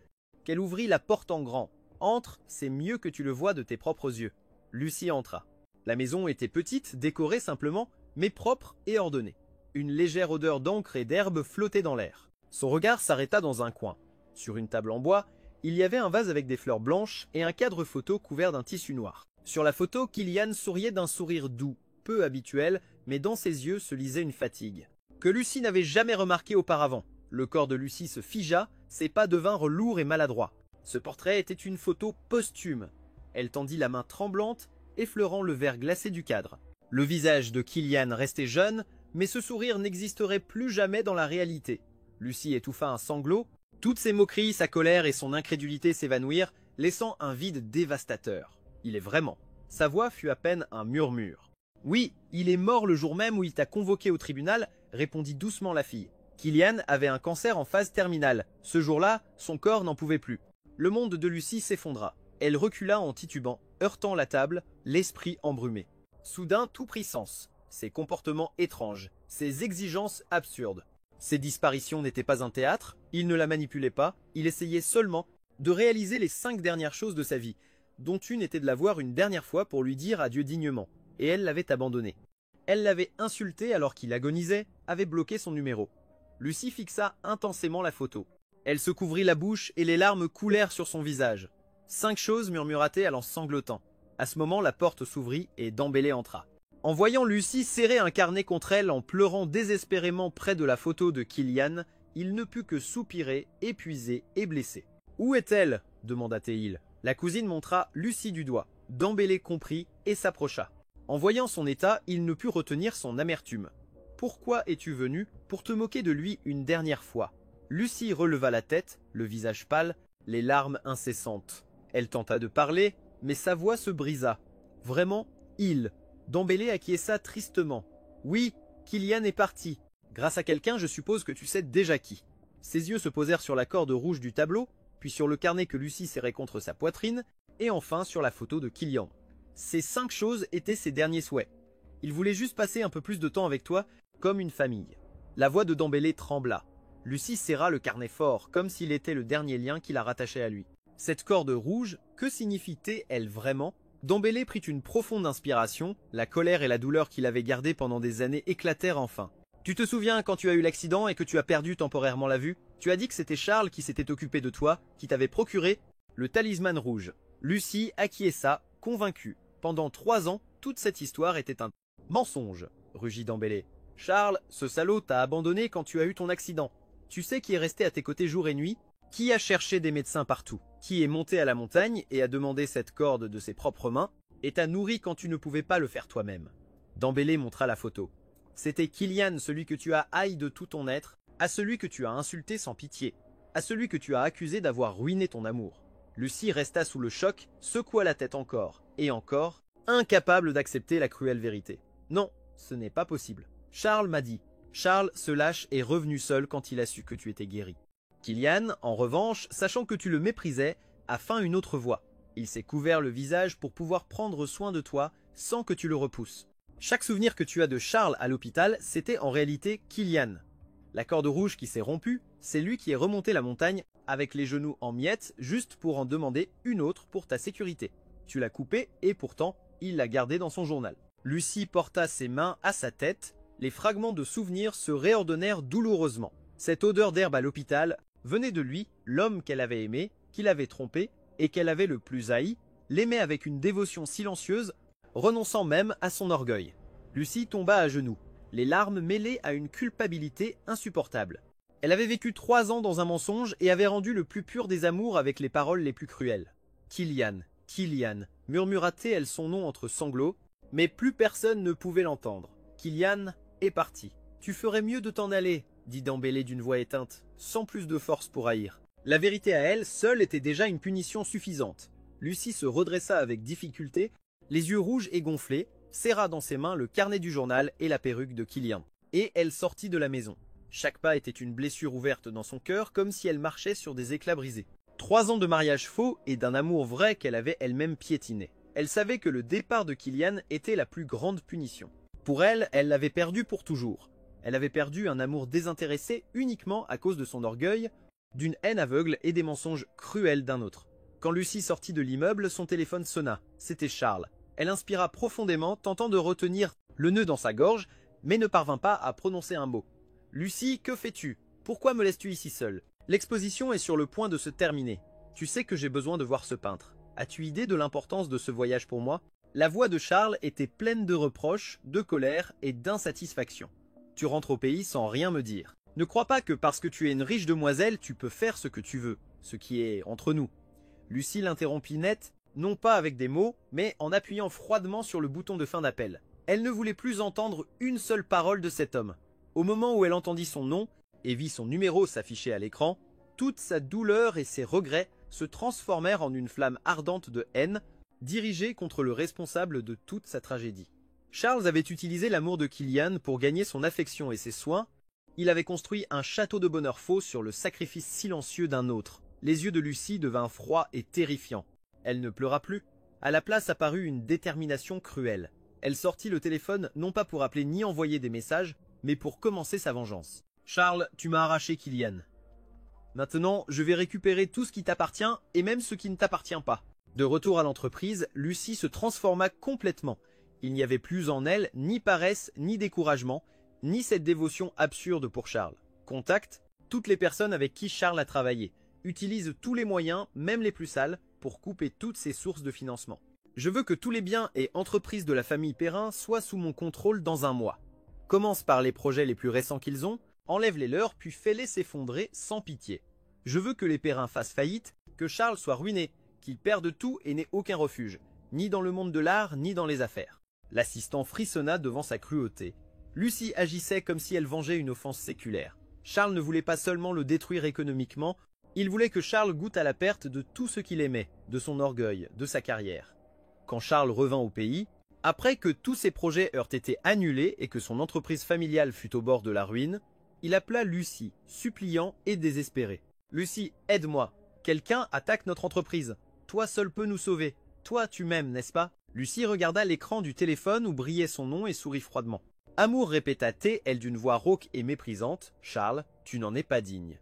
qu'elle ouvrit la porte en grand. « Entre, c'est mieux que tu le vois de tes propres yeux. » Lucie entra. La maison était petite, décorée simplement, mais propre et ordonnée. Une légère odeur d'encre et d'herbe flottait dans l'air. Son regard s'arrêta dans un coin. Sur une table en bois, il y avait un vase avec des fleurs blanches et un cadre photo couvert d'un tissu noir. Sur la photo, Kylian souriait d'un sourire doux, peu habituel, mais dans ses yeux se lisait une fatigue que Lucie n'avait jamais remarqué auparavant. Le corps de Lucie se figea, ses pas devinrent lourds et maladroits. Ce portrait était une photo posthume. Elle tendit la main tremblante, effleurant le verre glacé du cadre. Le visage de Kylian restait jeune, mais ce sourire n'existerait plus jamais dans la réalité. Lucie étouffa un sanglot. Toutes ses moqueries, sa colère et son incrédulité s'évanouirent, laissant un vide dévastateur. Il est vraiment. Sa voix fut à peine un murmure. « Oui, il est mort le jour même où il t'a convoqué au tribunal, » répondit doucement la fille. Kylian avait un cancer en phase terminale. Ce jour-là, son corps n'en pouvait plus. Le monde de Lucie s'effondra. Elle recula en titubant, heurtant la table, l'esprit embrumé. Soudain, tout prit sens. Ses comportements étranges, ses exigences absurdes. Ses disparitions n'étaient pas un théâtre, il ne la manipulait pas, il essayait seulement de réaliser les 5 dernières choses de sa vie, dont une était de la voir une dernière fois pour lui dire adieu dignement. Et elle l'avait abandonné. Elle l'avait insulté alors qu'il agonisait, avait bloqué son numéro. Lucie fixa intensément la photo. Elle se couvrit la bouche et les larmes coulèrent sur son visage. 5 choses, murmura-t-elle en sanglotant. À ce moment, la porte s'ouvrit et Dembélé entra. En voyant Lucie serrer un carnet contre elle en pleurant désespérément près de la photo de Kylian, il ne put que soupirer, épuisé et blessé. « Où est-elle » demanda Théil. La cousine montra Lucie du doigt. Dembélé comprit et s'approcha. En voyant son état, il ne put retenir son amertume. « Pourquoi es-tu venu pour te moquer de lui une dernière fois ?» Lucie releva la tête, le visage pâle, les larmes incessantes. Elle tenta de parler, mais sa voix se brisa. Vraiment, il. Dembélé acquiesça tristement. « Oui, Kylian est parti. Grâce à quelqu'un, je suppose que tu sais déjà qui. » Ses yeux se posèrent sur la corde rouge du tableau, puis sur le carnet que Lucie serrait contre sa poitrine, et enfin sur la photo de Kylian. Ces 5 choses étaient ses derniers souhaits. Il voulait juste passer un peu plus de temps avec toi, comme une famille. La voix de Dembélé trembla. Lucie serra le carnet fort, comme s'il était le dernier lien qui la rattachait à lui. Cette corde rouge, que signifie-t-elle vraiment? Dembélé prit une profonde inspiration, la colère et la douleur qu'il avait gardées pendant des années éclatèrent enfin. Tu te souviens quand tu as eu l'accident et que tu as perdu temporairement la vue? Tu as dit que c'était Charles qui s'était occupé de toi, qui t'avait procuré le talisman rouge. Lucie acquiesça, convaincue. Pendant 3 ans, toute cette histoire était un mensonge, rugit Dembélé. Charles, ce salaud t'a abandonné quand tu as eu ton accident. Tu sais qui est resté à tes côtés jour et nuit? Qui a cherché des médecins partout? Qui est monté à la montagne et a demandé cette corde de ses propres mains? Et t'a nourri quand tu ne pouvais pas le faire toi-même? Dembélé montra la photo. C'était Kylian, celui que tu as haï de tout ton être, à celui que tu as insulté sans pitié, à celui que tu as accusé d'avoir ruiné ton amour. Lucie resta sous le choc, secoua la tête encore, et encore, incapable d'accepter la cruelle vérité. Non, ce n'est pas possible. Charles m'a dit. Charles se lâche et est revenu seul quand il a su que tu étais guéri. Kylian, en revanche, sachant que tu le méprisais, a feint une autre voie. Il s'est couvert le visage pour pouvoir prendre soin de toi sans que tu le repousses. Chaque souvenir que tu as de Charles à l'hôpital, c'était en réalité Kylian. La corde rouge qui s'est rompue, c'est lui qui est remonté la montagne avec les genoux en miettes juste pour en demander une autre pour ta sécurité. Tu l'as coupée et pourtant, il l'a gardée dans son journal. Lucie porta ses mains à sa tête, les fragments de souvenirs se réordonnèrent douloureusement. Cette odeur d'herbe à l'hôpital venait de lui, l'homme qu'elle avait aimé, qu'il avait trompé et qu'elle avait le plus haï, l'aimait avec une dévotion silencieuse, renonçant même à son orgueil. Lucie tomba à genoux, les larmes mêlées à une culpabilité insupportable. Elle avait vécu 3 ans dans un mensonge et avait rendu le plus pur des amours avec les paroles les plus cruelles. Kylian, Kylian, murmura-t-elle son nom entre sanglots, mais plus personne ne pouvait l'entendre. Kylian est parti. Tu ferais mieux de t'en aller, dit Dembélé d'une voix éteinte, sans plus de force pour haïr. La vérité à elle seule était déjà une punition suffisante. Lucie se redressa avec difficulté, les yeux rouges et gonflés, serra dans ses mains le carnet du journal et la perruque de Kylian. Et elle sortit de la maison. Chaque pas était une blessure ouverte dans son cœur, comme si elle marchait sur des éclats brisés. 3 ans de mariage faux et d'un amour vrai qu'elle avait elle-même piétiné. Elle savait que le départ de Kylian était la plus grande punition. Pour elle, elle l'avait perdu pour toujours. Elle avait perdu un amour désintéressé uniquement à cause de son orgueil, d'une haine aveugle et des mensonges cruels d'un autre. Quand Lucie sortit de l'immeuble, son téléphone sonna. C'était Charles. Elle inspira profondément, tentant de retenir le nœud dans sa gorge, mais ne parvint pas à prononcer un mot. « Lucie, que fais-tu? Pourquoi me laisses-tu ici seule? L'exposition est sur le point de se terminer. Tu sais que j'ai besoin de voir ce peintre. As-tu idée de l'importance de ce voyage pour moi ?» La voix de Charles était pleine de reproches, de colère et d'insatisfaction. « Tu rentres au pays sans rien me dire. Ne crois pas que parce que tu es une riche demoiselle, tu peux faire ce que tu veux, ce qui est entre nous. » Lucie l'interrompit net, non pas avec des mots, mais en appuyant froidement sur le bouton de fin d'appel. Elle ne voulait plus entendre une seule parole de cet homme. Au moment où elle entendit son nom et vit son numéro s'afficher à l'écran, toute sa douleur et ses regrets se transformèrent en une flamme ardente de haine, dirigée contre le responsable de toute sa tragédie. Charles avait utilisé l'amour de Kylian pour gagner son affection et ses soins. Il avait construit un château de bonheur faux sur le sacrifice silencieux d'un autre. Les yeux de Lucie devinrent froids et terrifiants. Elle ne pleura plus. À la place apparut une détermination cruelle. Elle sortit le téléphone non pas pour appeler ni envoyer des messages, mais pour commencer sa vengeance. « Charles, tu m'as arraché Kylian. Maintenant, je vais récupérer tout ce qui t'appartient et même ce qui ne t'appartient pas. » De retour à l'entreprise, Lucie se transforma complètement. Il n'y avait plus en elle ni paresse, ni découragement, ni cette dévotion absurde pour Charles. Contacte toutes les personnes avec qui Charles a travaillé. Utilise tous les moyens, même les plus sales, pour couper toutes ses sources de financement. Je veux que tous les biens et entreprises de la famille Perrin soient sous mon contrôle dans un mois. Commence par les projets les plus récents qu'ils ont, enlève les leurs puis fais-les s'effondrer sans pitié. Je veux que les Perrin fassent faillite, que Charles soit ruiné, qu'il perde tout et n'ait aucun refuge, ni dans le monde de l'art ni dans les affaires. » L'assistant frissonna devant sa cruauté. Lucie agissait comme si elle vengeait une offense séculaire. Charles ne voulait pas seulement le détruire économiquement, il voulait que Charles goûte à la perte de tout ce qu'il aimait, de son orgueil, de sa carrière. Quand Charles revint au pays, après que tous ses projets eurent été annulés et que son entreprise familiale fut au bord de la ruine, il appela Lucie, suppliant et désespéré. « Lucie, aide-moi. Quelqu'un attaque notre entreprise. Toi seul peux nous sauver. Toi, tu m'aimes, n'est-ce pas ?» Lucie regarda l'écran du téléphone où brillait son nom et sourit froidement. « Amour, répéta-t-elle, elle d'une voix rauque et méprisante. Charles, tu n'en es pas digne. »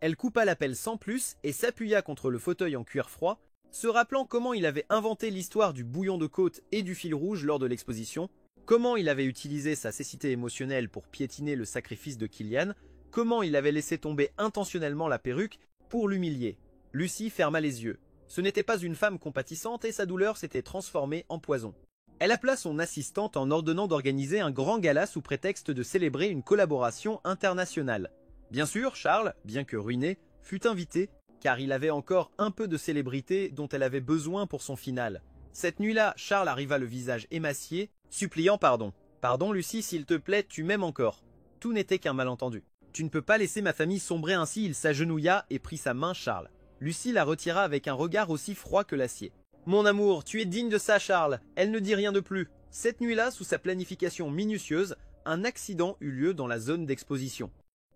Elle coupa l'appel sans plus et s'appuya contre le fauteuil en cuir froid, se rappelant comment il avait inventé l'histoire du bouillon de côte et du fil rouge lors de l'exposition, comment il avait utilisé sa cécité émotionnelle pour piétiner le sacrifice de Kylian, comment il avait laissé tomber intentionnellement la perruque pour l'humilier. Lucie ferma les yeux. Ce n'était pas une femme compatissante et sa douleur s'était transformée en poison. Elle appela son assistante en ordonnant d'organiser un grand gala sous prétexte de célébrer une collaboration internationale. Bien sûr, Charles, bien que ruiné, fut invité, car il avait encore un peu de célébrité dont elle avait besoin pour son final. Cette nuit-là, Charles arriva le visage émacié, suppliant pardon. « Pardon, Lucie, s'il te plaît, tu m'aimes encore. » Tout n'était qu'un malentendu. « Tu ne peux pas laisser ma famille sombrer ainsi. » Il s'agenouilla et prit sa main, Charles. Lucie la retira avec un regard aussi froid que l'acier. « Mon amour, tu es digne de ça, Charles. » Elle ne dit rien de plus. Cette nuit-là, sous sa planification minutieuse, un accident eut lieu dans la zone d'exposition.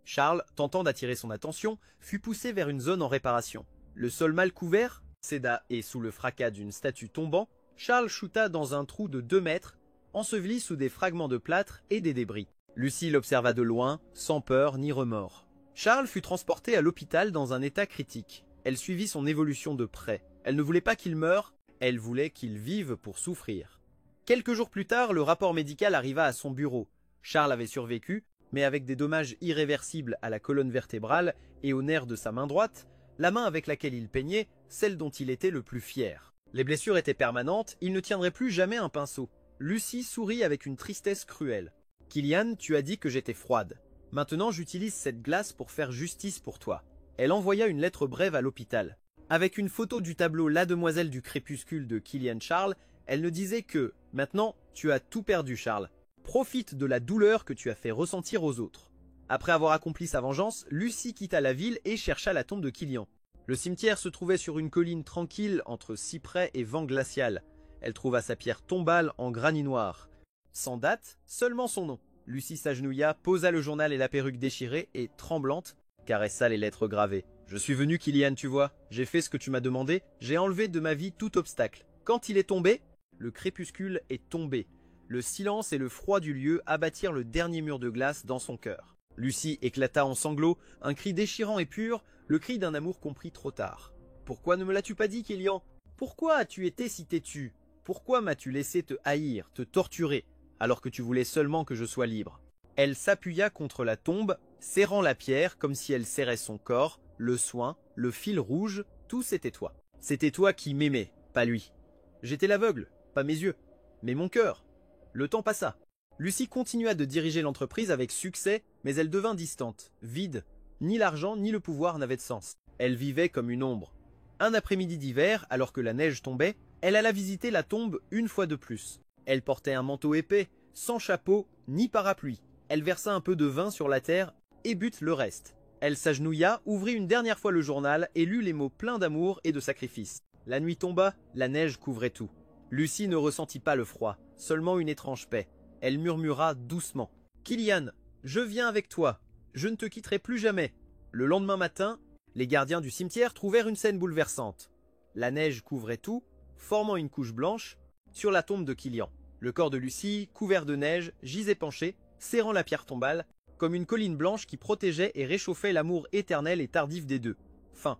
Charles, tentant d'attirer son attention, fut poussé vers une zone en réparation. Le sol mal couvert céda et sous le fracas d'une statue tombant, Charles chuta dans un trou de 2 mètres, enseveli sous des fragments de plâtre et des débris. Lucie l'observa de loin, sans peur ni remords. Charles fut transporté à l'hôpital dans un état critique. Elle suivit son évolution de près. Elle ne voulait pas qu'il meure, elle voulait qu'il vive pour souffrir. Quelques jours plus tard, le rapport médical arriva à son bureau. Charles avait survécu, mais avec des dommages irréversibles à la colonne vertébrale et aux nerfs de sa main droite, la main avec laquelle il peignait, celle dont il était le plus fier. Les blessures étaient permanentes, il ne tiendrait plus jamais un pinceau. Lucie sourit avec une tristesse cruelle. « Kylian, tu as dit que j'étais froide. Maintenant j'utilise cette glace pour faire justice pour toi. » Elle envoya une lettre brève à l'hôpital. Avec une photo du tableau La Demoiselle du Crépuscule de Kylian Charles, elle ne disait que « Maintenant, tu as tout perdu, Charles. Profite de la douleur que tu as fait ressentir aux autres. » Après avoir accompli sa vengeance, Lucie quitta la ville et chercha la tombe de Kylian. Le cimetière se trouvait sur une colline tranquille entre cyprès et vent glacial. Elle trouva sa pierre tombale en granit noir. Sans date, seulement son nom. Lucie s'agenouilla, posa le journal et la perruque déchirée et, tremblante, caressa les lettres gravées. « Je suis venu, Kylian, tu vois. J'ai fait ce que tu m'as demandé. J'ai enlevé de ma vie tout obstacle. Quand il est tombé, le crépuscule est tombé. Le silence et le froid du lieu abattirent le dernier mur de glace dans son cœur. » Lucie éclata en sanglots, un cri déchirant et pur, le cri d'un amour compris trop tard. « Pourquoi ne me l'as-tu pas dit, Kylian? Pourquoi as-tu été si têtu? Pourquoi m'as-tu laissé te haïr, te torturer, alors que tu voulais seulement que je sois libre ?» Elle s'appuya contre la tombe, serrant la pierre comme si elle serrait son corps, le soin, le fil rouge, tout c'était toi. C'était toi qui m'aimais, pas lui. J'étais l'aveugle, pas mes yeux, mais mon cœur. Le temps passa. Lucie continua de diriger l'entreprise avec succès, mais elle devint distante, vide. Ni l'argent ni le pouvoir n'avaient de sens. Elle vivait comme une ombre. Un après-midi d'hiver, alors que la neige tombait, elle alla visiter la tombe une fois de plus. Elle portait un manteau épais, sans chapeau ni parapluie. Elle versa un peu de vin sur la terre et but le reste. Elle s'agenouilla, ouvrit une dernière fois le journal et lut les mots pleins d'amour et de sacrifice. La nuit tomba, la neige couvrait tout. Lucie ne ressentit pas le froid, seulement une étrange paix. Elle murmura doucement. « Kylian, je viens avec toi. Je ne te quitterai plus jamais. » Le lendemain matin, les gardiens du cimetière trouvèrent une scène bouleversante. La neige couvrait tout, formant une couche blanche, sur la tombe de Kylian. Le corps de Lucie, couvert de neige, gisait penché, serrant la pierre tombale, comme une colline blanche qui protégeait et réchauffait l'amour éternel et tardif des deux. Fin.